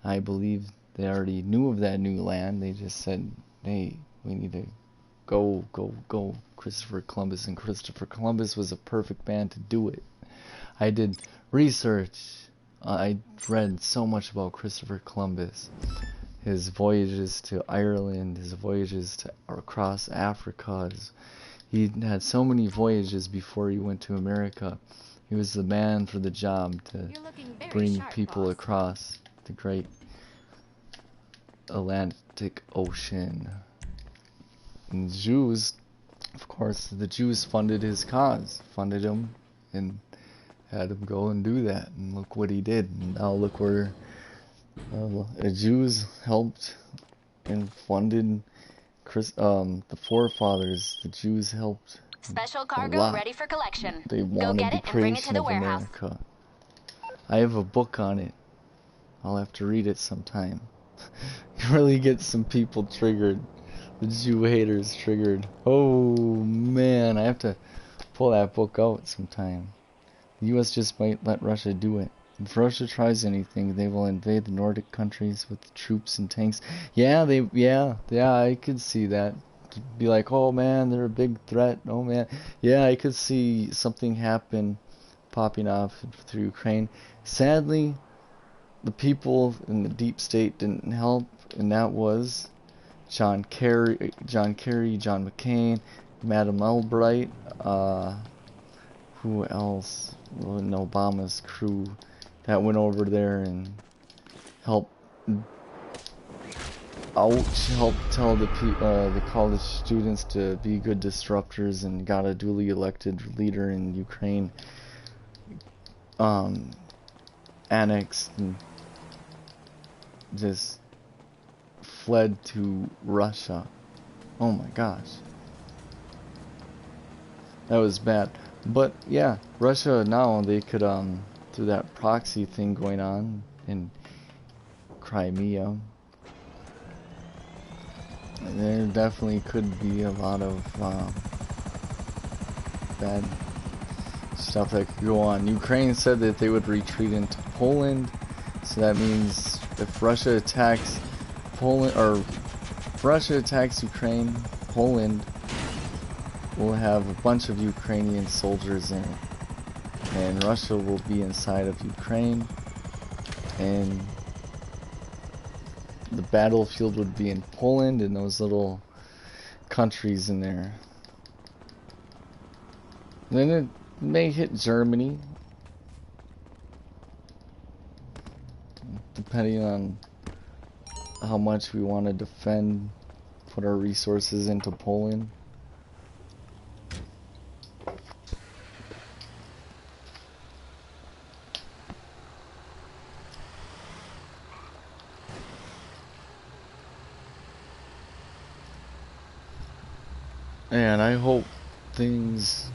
I believe they already knew of that new land. They just said, hey, we need to Go, go, go, Christopher Columbus. And Christopher Columbus was a perfect man to do it. I did research. I read so much about Christopher Columbus. His voyages to Ireland, his voyages to across Africa. He had so many voyages before he went to America. He was the man for the job to bring sharp, people boss. across the great Atlantic Ocean. And the Jews, of course, the Jews funded his cause, funded him, and had him go and do that. And look what he did. And now look where the Jews helped and funded the forefathers. The Jews helped Special a cargo lot. ready for collection. They Go wanted get the it and bring it to creation the of warehouse. America. I have a book on it. I'll have to read it sometime. You really get some people triggered. The Jew haters triggered. Oh man, I have to pull that book out sometime. The US just might let Russia do it. If Russia tries anything, they will invade the Nordic countries with troops and tanks. Yeah, I could see that. To be like, oh man, they're a big threat. Oh man. Yeah, I could see something popping off through Ukraine. Sadly, the people in the deep state didn't help, and that was John Kerry, John McCain, Madam Albright, who else? In Obama's crew that went over there and helped tell the college students to be good disruptors, and got a duly elected leader in Ukraine annexed and just fled to Russia. Oh my gosh, that was bad. But yeah, Russia now, they could through that proxy thing going on in Crimea, there definitely could be a lot of bad stuff that could go on. Ukraine said that they would retreat into Poland, so that means if Russia attacks Poland, or if Russia attacks Ukraine, Poland will have a bunch of Ukrainian soldiers in it, and Russia will be inside of Ukraine, and the battlefield would be in Poland and those little countries in there. Then it may hit Germany, depending on how much we want to defend, put our resources into Poland. And I hope things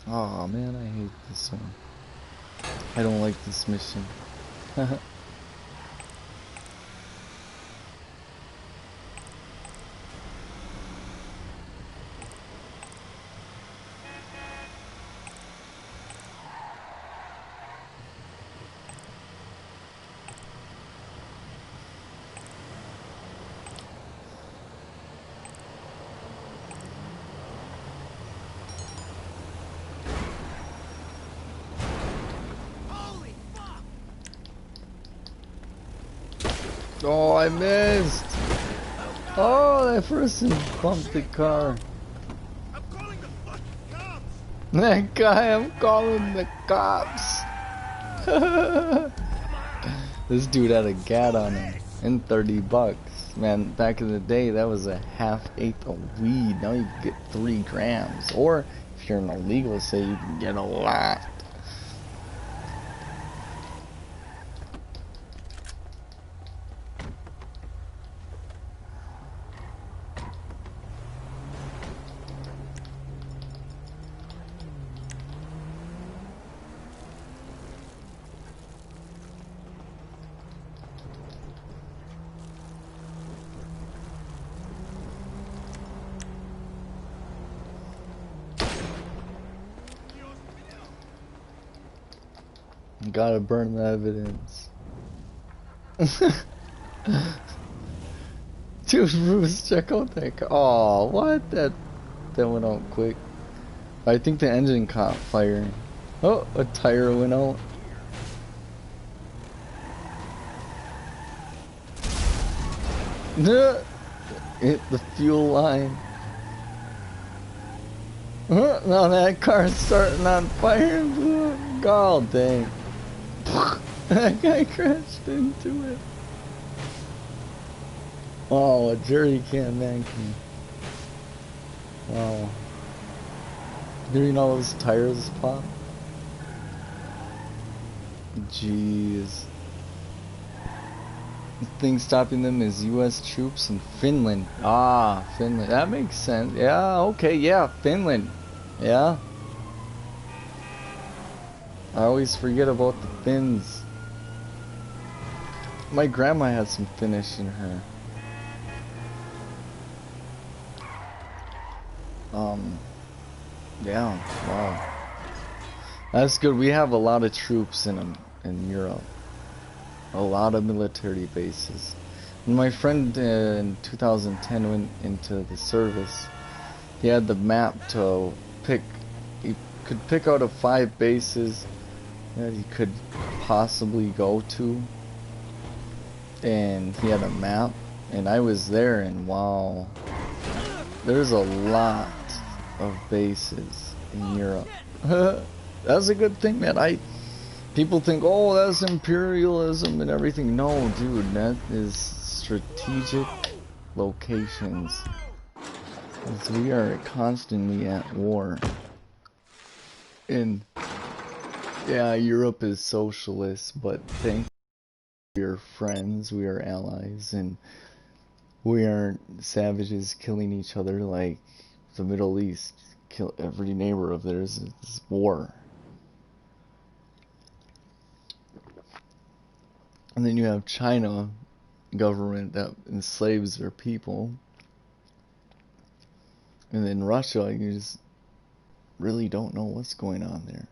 oh man, I hate this one. I don't like this mission. Oh, I missed! Oh, that person bumped the car. I'm calling the fucking cops! That guy, I'm calling the cops. This dude had a gat on him and $30. Man, back in the day, that was a half-eighth of weed. Now you can get 3 grams. Or, if you're an illegal, say you can get a lot. Gotta burn the evidence. Dude, Bruce, check out that car. Oh, what? That went out quick. I think the engine caught fire. Oh, a tire went out. Hit the fuel line. Now that car's starting on fire and blew up. God dang. That guy crashed into it. Oh, a jerry can vacuum. Wow. Hearing all those tires pop. Jeez. The thing stopping them is US troops in Finland. Ah, Finland. That makes sense. Yeah, okay, yeah, Finland. Yeah. I always forget about the Finns. My grandma had some Finnish in her. Yeah, wow. That's good. We have a lot of troops in Europe. A lot of military bases. When my friend in 2010 went into the service, he had the map to pick. He could pick out of 5 bases that he could possibly go to. And he had a map. And I was there, and wow. There's a lot of bases in Europe. That's a good thing, man. People think, oh, that's imperialism and everything. No, dude, that is strategic locations. Because we are constantly at war. And yeah, Europe is socialist, but thankfully we are friends, we are allies, and we aren't savages killing each other like the Middle East. Kill every neighbor of theirs. It's war. And then you have China government that enslaves their people. And then Russia, you just really don't know what's going on there.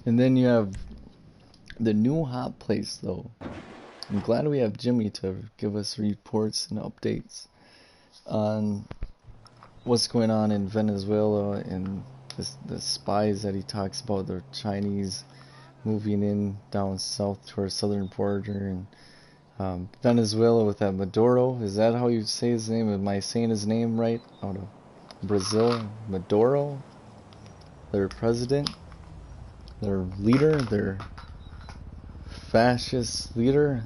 And then you have the new hot place, though. I'm glad we have Jimmy to give us reports and updates on what's going on in Venezuela and the spies that he talks about, the Chinese moving in down south to our southern border, and Venezuela with that Maduro. Is that how you say his name? Am I saying his name right? Out of Brazil, Maduro, their president, their leader, their fascist leader.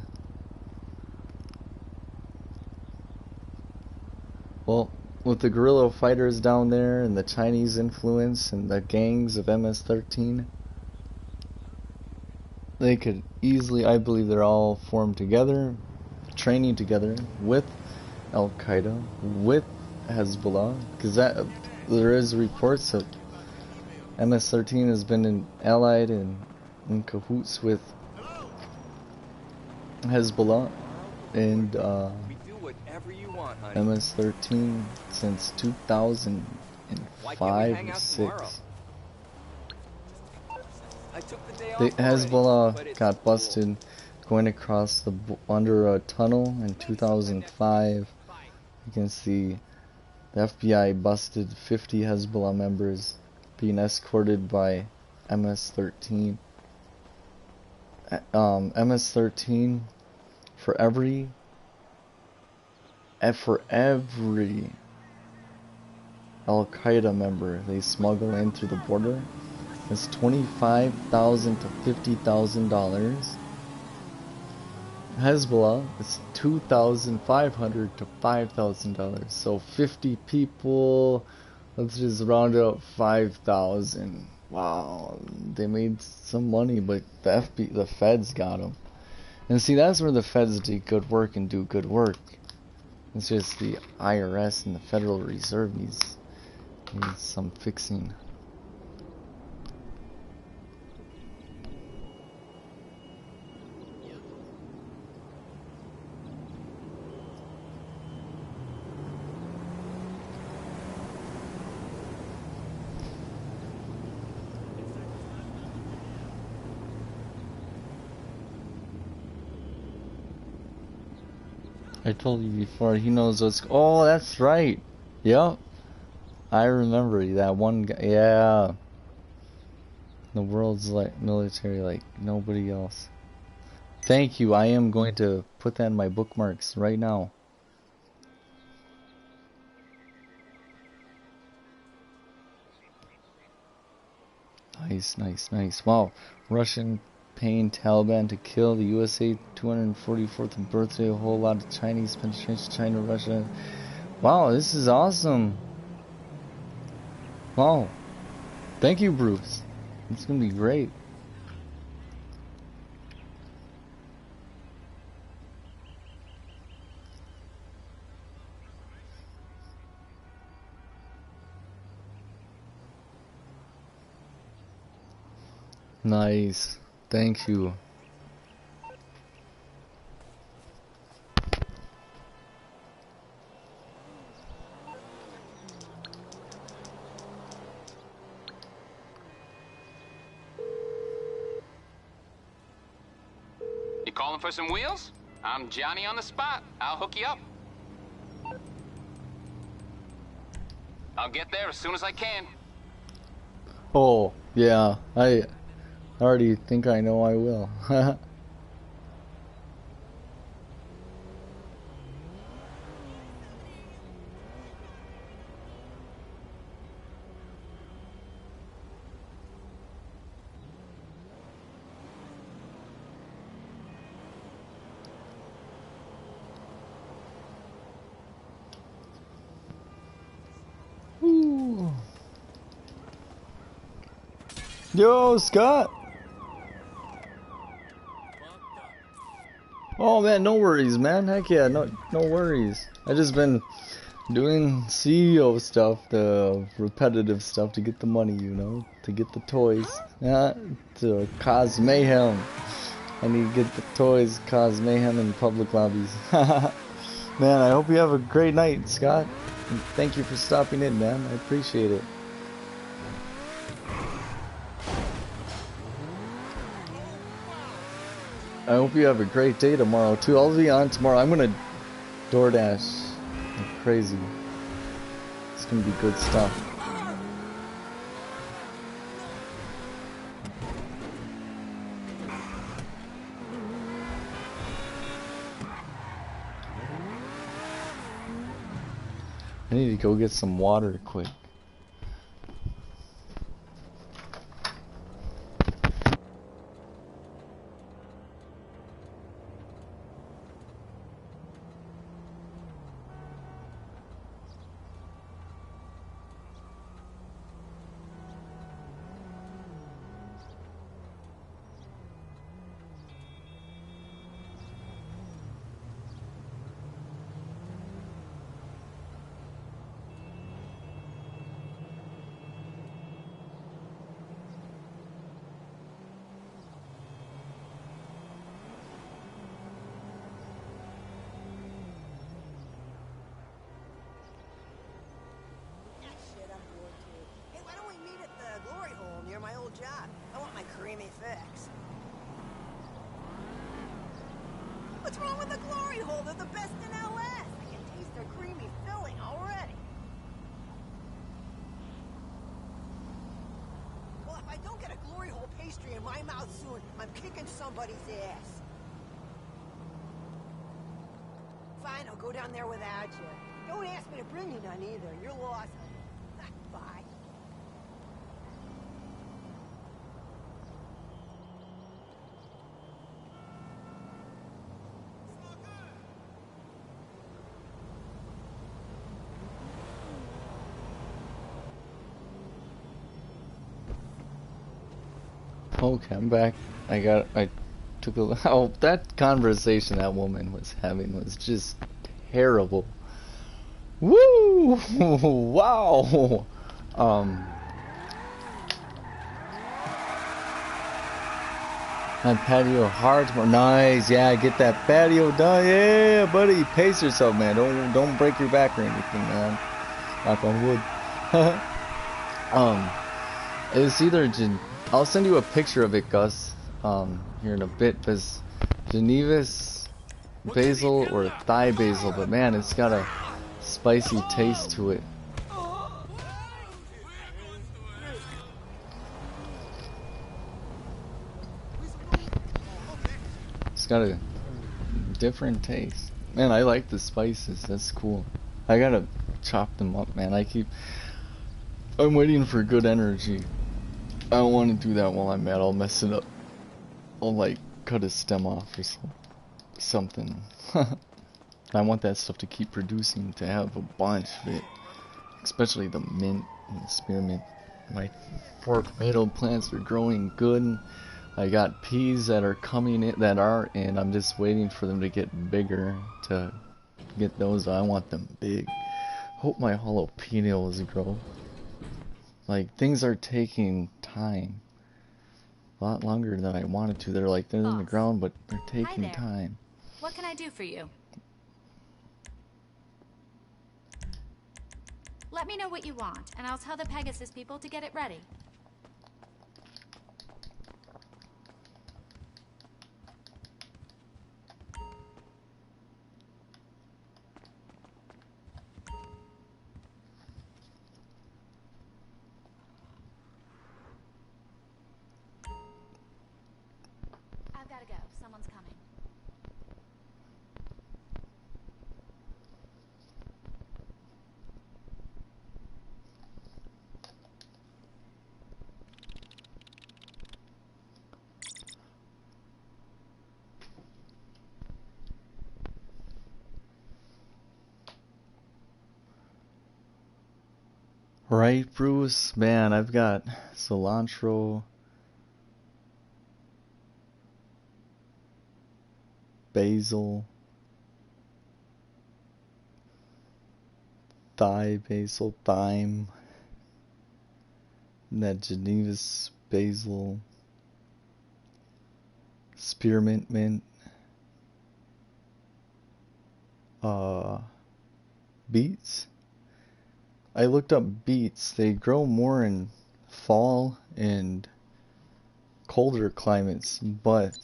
Well, with the guerrilla fighters down there and the Chinese influence and the gangs of MS-13, they could easily, I believe they're all formed together, training together with Al-Qaeda, with Hezbollah, because there is reports that MS-13 has been allied and in cahoots with Hezbollah and MS-13 since 2005 or 6. The Hezbollah got busted going across under a tunnel in 2005 against the FBI busted 50 Hezbollah members being escorted by MS-13. MS-13 for every Al-Qaeda member they smuggle in through the border is $25,000 to $50,000. Hezbollah is $2,500 to $5,000. So 50 people, let's just round it up 5,000. Wow, they made some money, but the feds got them. And see, that's where the feds do good work and do good work. It's just the IRS and the Federal Reserve needs some fixing. I told you before, he knows what's... Oh, that's right. Yep. I remember that one guy. Yeah. The world's like military like nobody else. Thank you. I am going to put that in my bookmarks right now. Nice, nice, nice. Wow. Russian paying Taliban to kill the USA 244th birthday. A whole lot of Chinese penetration, China, Russia. Wow, this is awesome. Wow. Thank you, Bruce. It's gonna be great. Nice. Thank you. You calling for some wheels? I'm Johnny on the spot. I'll hook you up. I'll get there as soon as I can. Oh, yeah. I already think I know I will. Ooh. Yo, Scott. Oh man, no worries, man. Heck yeah, no worries. I just been doing CEO stuff, the repetitive stuff to get the money, you know, to get the toys, to cause mayhem. I need to get the toys, cause mayhem in public lobbies. Man, I hope you have a great night, Scott. And thank you for stopping in, man. I appreciate it. I hope you have a great day tomorrow too. I'll be on tomorrow. I'm gonna DoorDash like crazy. It's gonna be good stuff. I need to go get some water quick. What's wrong with the glory hole? They're the best in LS. I can taste their creamy filling already. Well, if I don't get a glory hole pastry in my mouth soon, I'm kicking somebody's ass. Fine, I'll go down there without you. Don't ask me to bring you none either. You're lost. Bye. Okay, I'm back. I took a oh, that conversation that woman was having was just terrible. Woo! Wow! My patio hard tomorrow. Nice, yeah, get that patio done. Yeah, buddy, pace yourself, man. Don't break your back or anything, man. Knock on wood. It's either I'll send you a picture of it, Gus, here in a bit, because Geneva's basil or Thai basil, but man, it's got a spicy taste to it. It's got a different taste. Man, I like the spices. That's cool. I gotta chop them up, man. I'm waiting for good energy. I don't want to do that while I'm mad. I'll mess it up. I'll like cut a stem off or something. I want that stuff to keep producing, to have a bunch of it. Especially the mint and the spearmint. My 4 tomato plants are growing good. I got peas that are coming in, and I'm just waiting for them to get bigger to get those. I want them big. Hope my jalapenos grow. Like, things are taking time. A lot longer than I wanted to. They're in the ground, but they're taking time. What can I do for you? Let me know what you want, and I'll tell the Pegasus people to get it ready. I've got to go. Someone's coming. Right, Bruce? Man, I've got cilantro, basil, Thai basil, thyme, and that Geneva's basil, spearmint mint, beets. I looked up beets. They grow more in fall and colder climates, but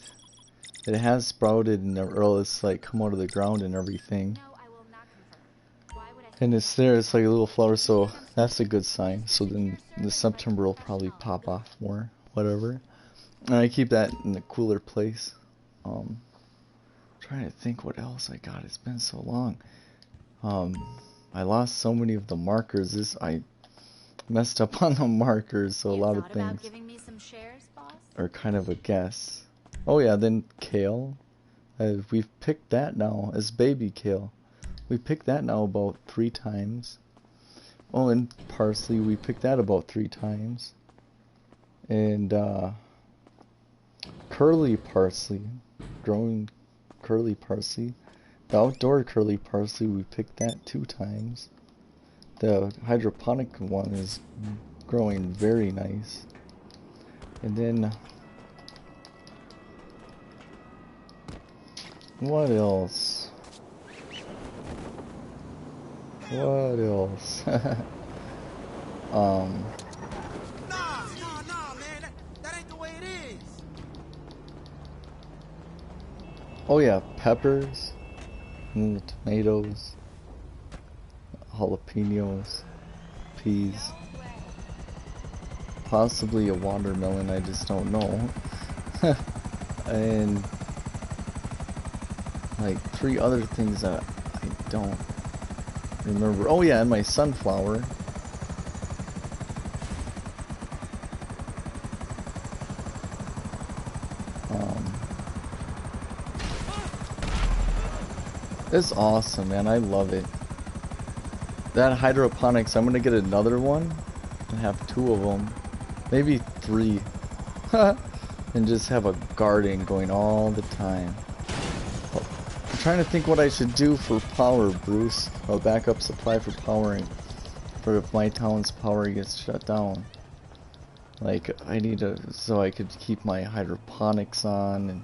it has sprouted and it's like come out of the ground and everything. No, I will not confirm. Why would I? And it's there, it's like a little flower, so that's a good sign. So then the September will probably pop off more, whatever. And I keep that in a cooler place. Trying to think what else I got. It's been so long. I lost so many of the markers. I messed up on the markers, so a lot of things giving me some shares, boss? are kind of a guess. Oh yeah, then kale. We've picked that now as baby kale. We picked that now about 3 times. Oh, and parsley, we picked that about 3 times. And curly parsley, growing curly parsley. The outdoor curly parsley, we picked that 2 times. The hydroponic one is growing very nice. And then what else? What else? Nah, man. That ain't the way it is. Oh yeah, peppers, and the tomatoes, jalapenos, peas, possibly a watermelon, I just don't know. And like 3 other things that I don't remember. Oh yeah, and my sunflower. It's awesome, man. I love it. That hydroponics, I'm gonna get another one and have 2 of them, maybe 3, and just have a garden going all the time. I'm trying to think what I should do for power, Bruce. A backup supply for powering, for if my town's power gets shut down. Like, I need so I could keep my hydroponics on and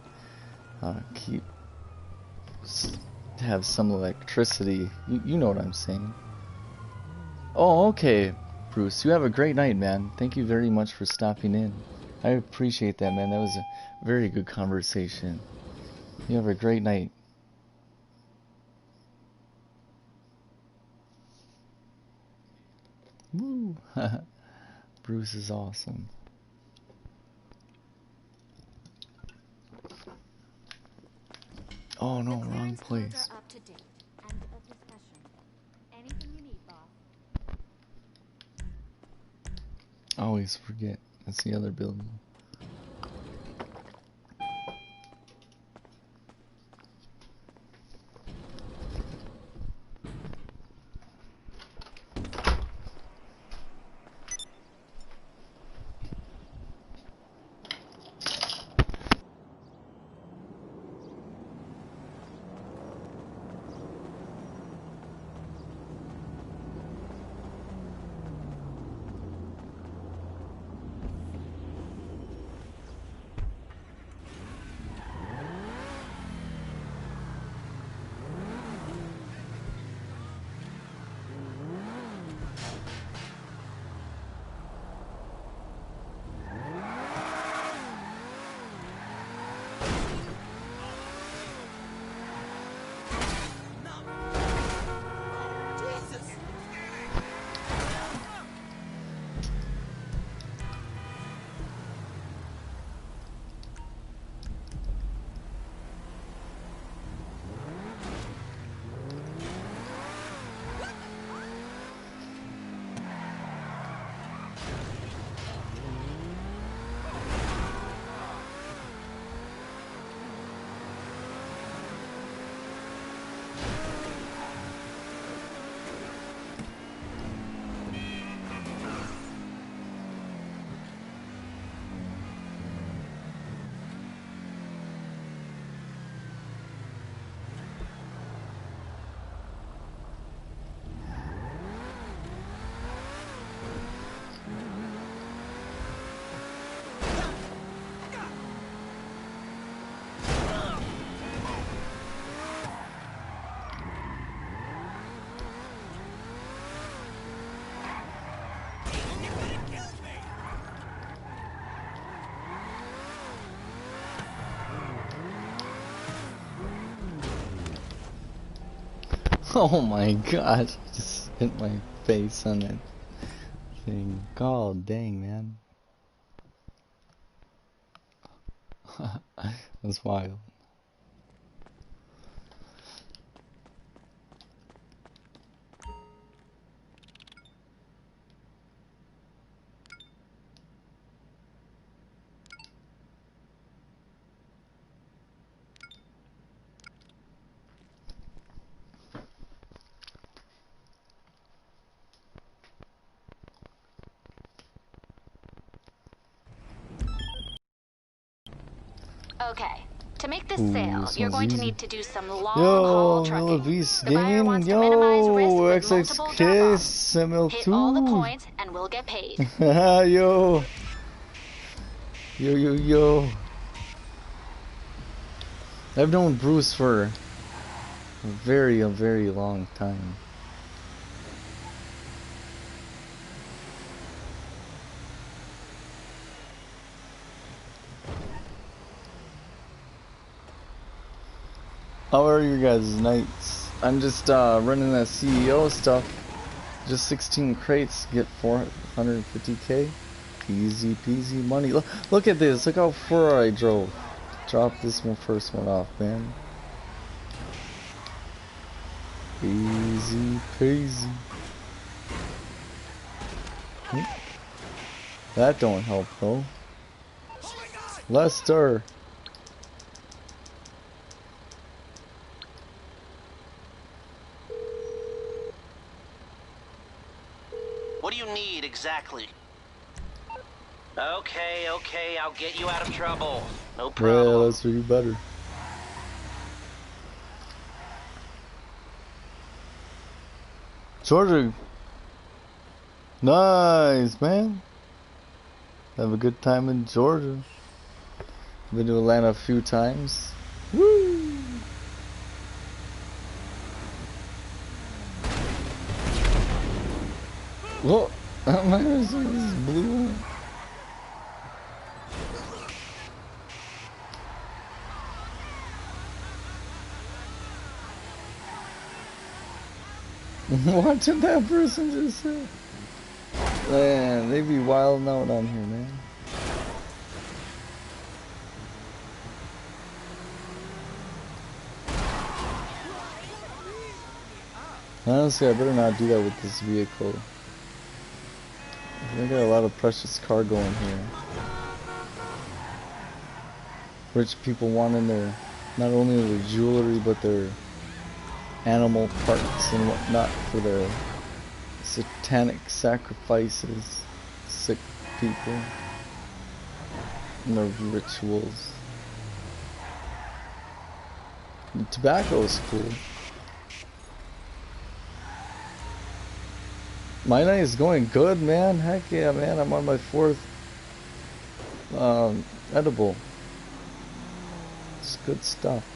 have some electricity. You know what I'm saying. Oh, okay, Bruce. You have a great night, man. Thank you very much for stopping in. I appreciate that, man. That was a very good conversation. You have a great night. Woo! Bruce is awesome. Oh no, wrong place. Up to date. End of discussion. Anything you need, boss. I always forget. That's the other building. Oh my gosh, I just hit my face on that thing. God dang, man. That's wild. Okay. To make this Ooh, sale, this you're one's going to easy. need to do some long Yo, haul hello trucking. Beast The buyer Gaming. wants to minimize risk Yo, with multiple drop-offs. Hit all the XXK, points and we'll get paid. SML2. Yo. Yo. I've known Bruce for a very long time. How are your guys' nights? I'm just running that CEO stuff. Just 16 crates, get 450k. Easy peasy money. Look at this. Look how far I drove. Drop this first one off, man. Easy peasy. That don't help though. Lester. What do you need exactly? Okay, I'll get you out of trouble. No problem. Yeah, Lester, you better. Georgia. Nice, man. Have a good time in Georgia. Been to Atlanta a few times. Woo! Whoa! That matters. This blue one. What did that person just say? Man, they be wilding out on here, man. Honestly, I better not do that with this vehicle. I got a lot of precious cargo in here. Rich people wanting their, not only their jewelry, but their animal parts and whatnot for their satanic sacrifices. Sick people and their rituals. And tobacco is cool. My night is going good, man. Heck yeah, man. I'm on my 4th edible. It's good stuff.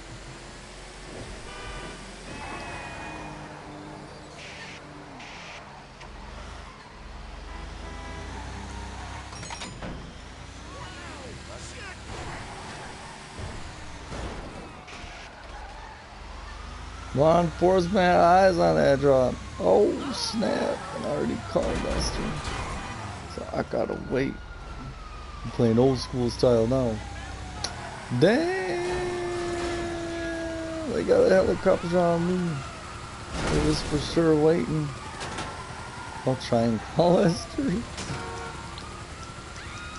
Law enforcement had eyes on that drop. Oh snap, and I already called Buster. So I gotta wait. I'm playing old school style now. Damn! They got a helicopter on me. It was for sure waiting. I'll try and call Esther.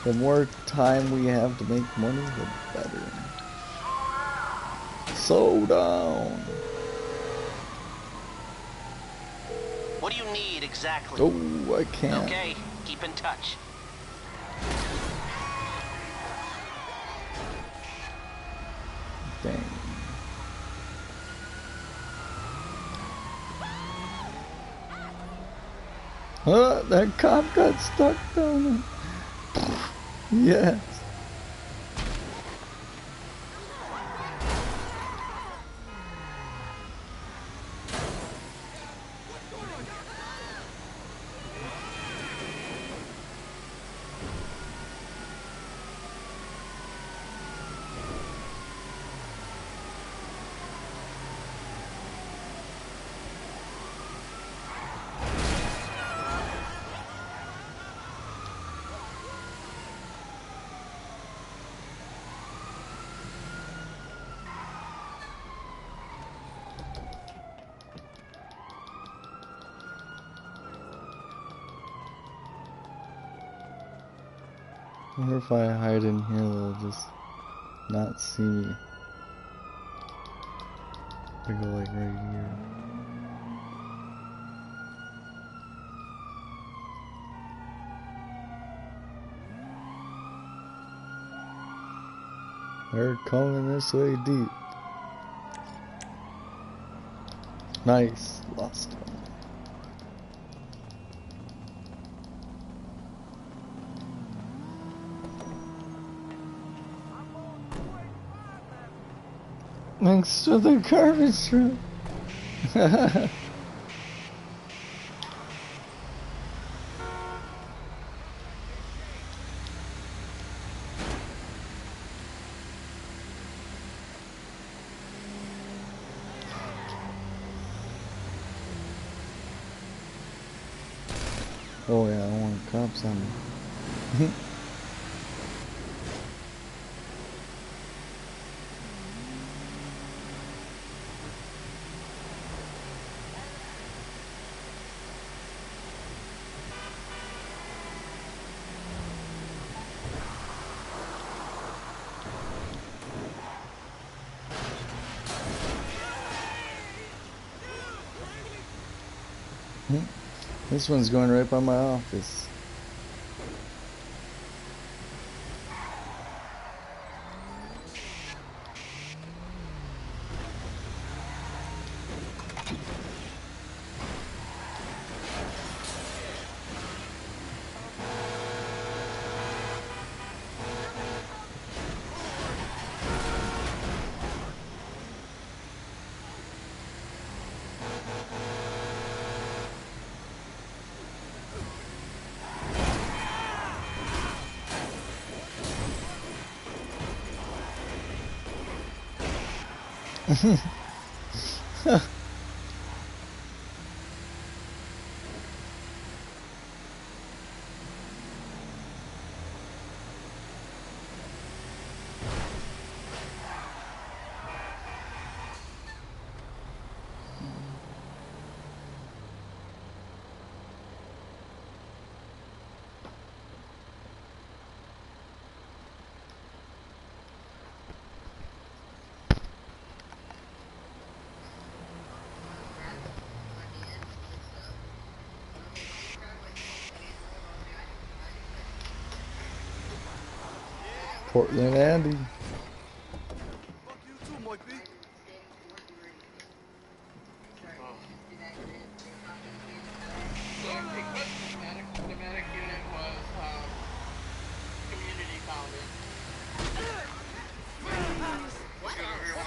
The more time we have to make money, the better. Slow down. What do you need exactly? Oh, I can't. Okay, keep in touch. Dang. That cop got stuck down there. Yes. I wonder if I hide in here, they'll just not see me. I go like right here. They're coming this way deep. Nice, lost one. Next to the garbage truck. Oh yeah, I want cops on me. This one's going right by my office. Portland Andy. Fuck you too, Moy B. Thematic unit was community college. What else?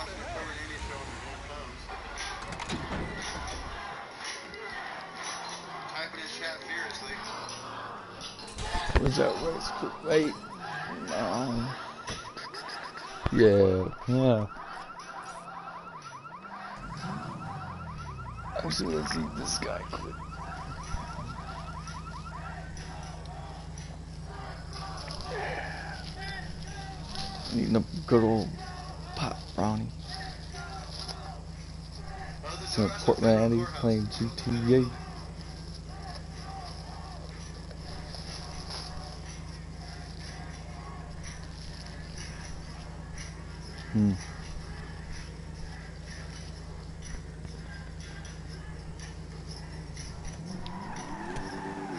Type in his chat furiously. What's that race? Wait. No. Yeah. Actually, let's eat this guy quick. Eating a good old pop brownie. So Portland Andy playing GTA.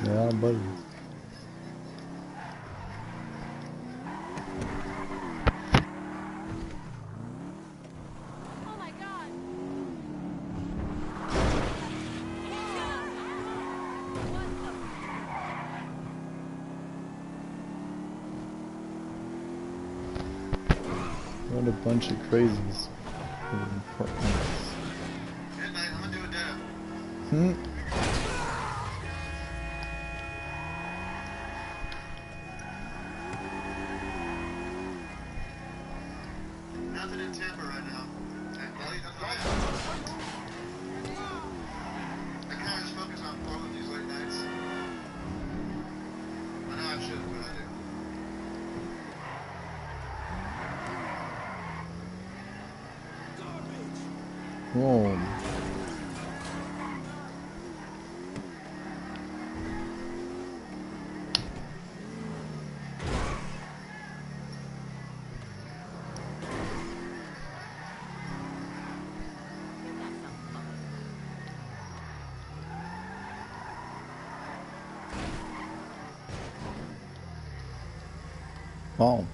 Yeah, buddy. Oh my god! What a bunch of crazies. Portland. Good night, I'm gonna do a dab. Nothing in Tampa right now. And Belly doesn't have. I kind of just focus on Portland these late nights. I know I should, but I do. Whoa. Oh.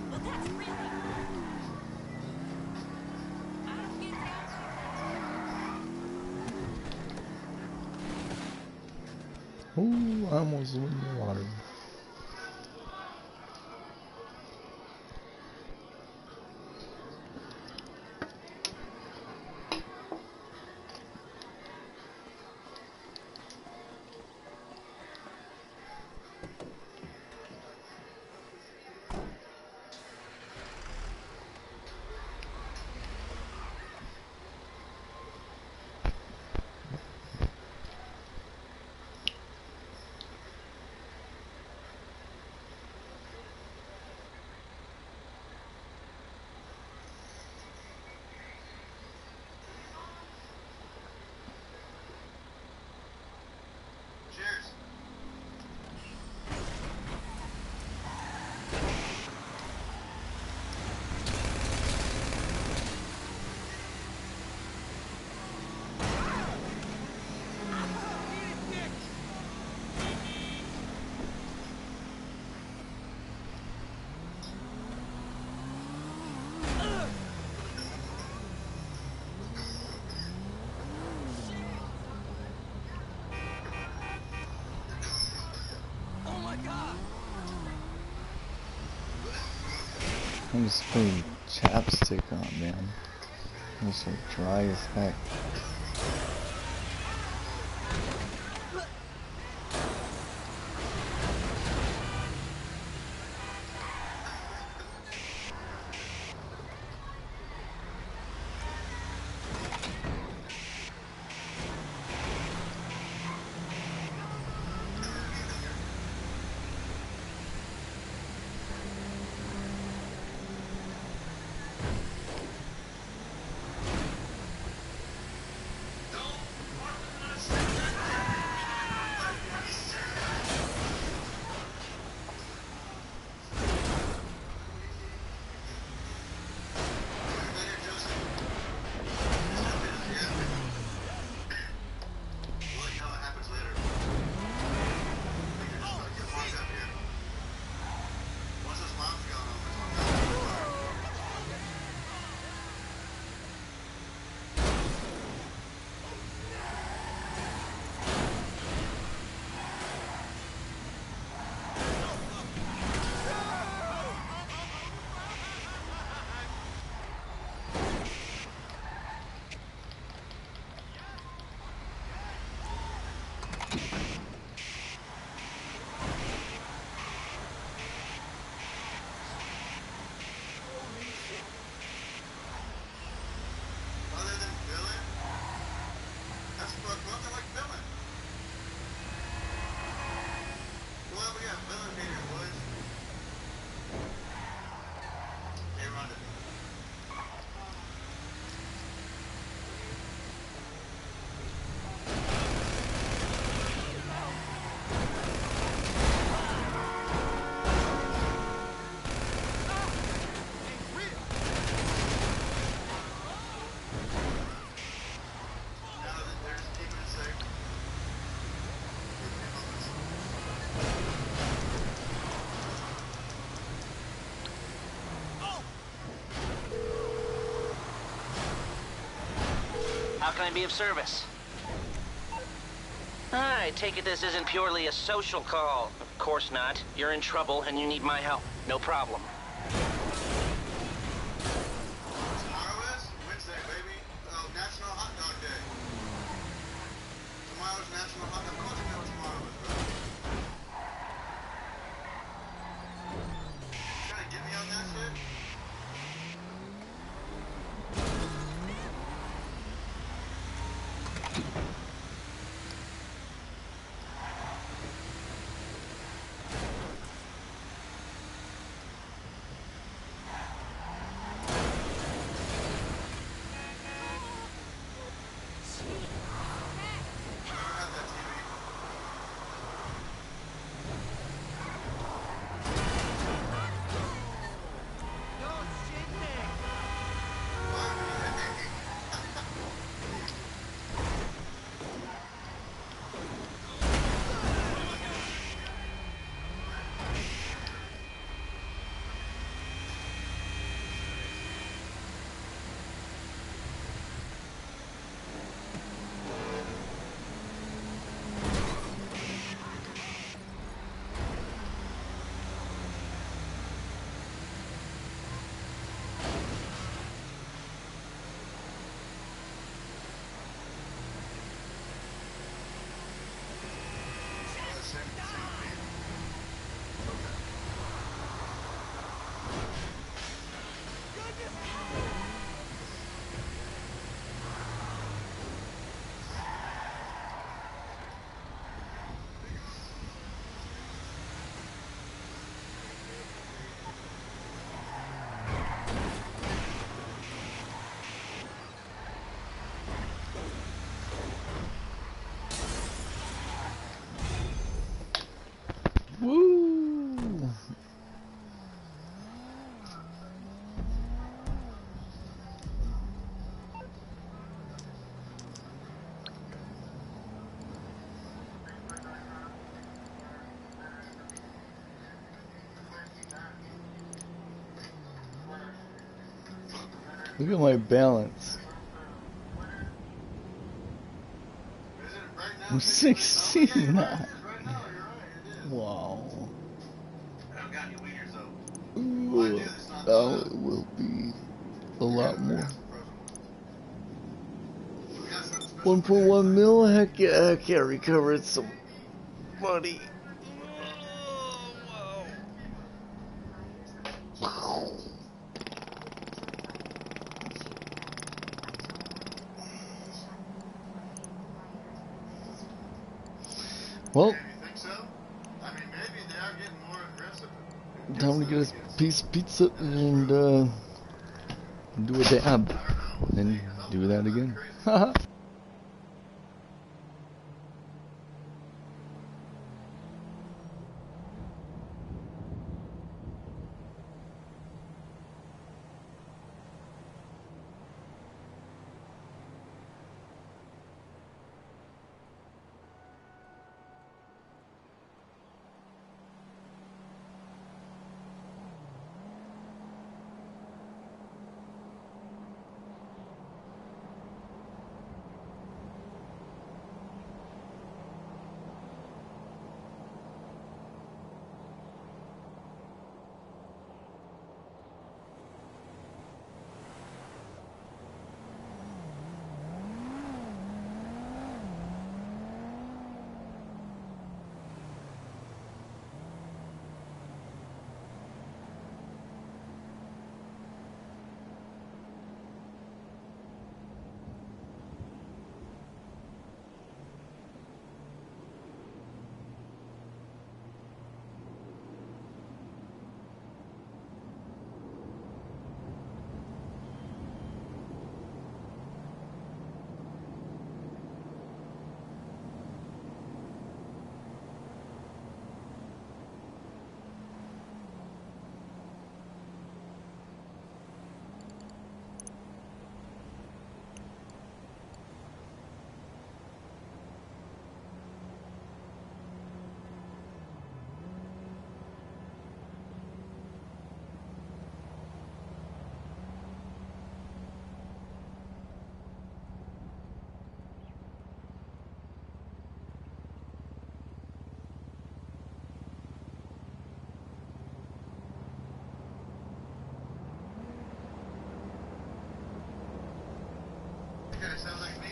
But that's really... I don't get that. Ooh, I almost went in the water. Cheers. Oh my god! I'm just putting chapstick on, man. I'm so dry as heck. How can I be of service? I take it this isn't purely a social call. Of course not. You're in trouble and you need my help. No problem. Tomorrow is Wednesday, baby. Oh, National Hot Dog Day. Tomorrow's National Hot Dog. Of course, you know what tomorrow is, bro. You trying to get me on that shit? Never had that TV. Woo! Look at my balance. Is it right now? I'm 16 now. Right now, you're right, it is. Wow. I haven't got any wieners, though. Ooh, oh, it will be a lot more. 1.1 mil? Heck yeah, I can't recover some money. Well, You think so? I mean, maybe they are getting more aggressive. time to get a piece of pizza and do a dab. Then do that again. Haha.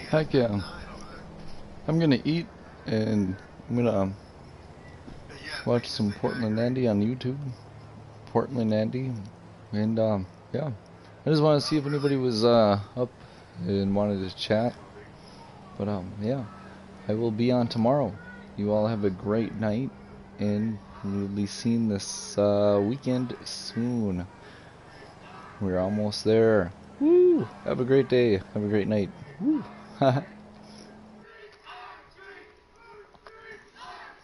Heck yeah. I'm gonna eat and I'm gonna watch some Portland Andy on YouTube. Portland Andy. And yeah. I just wanted to see if anybody was up and wanted to chat. But yeah. I will be on tomorrow. You all have a great night and we'll be seeing this weekend soon. We're almost there. Woo! Have a great day. Have a great night. Woo!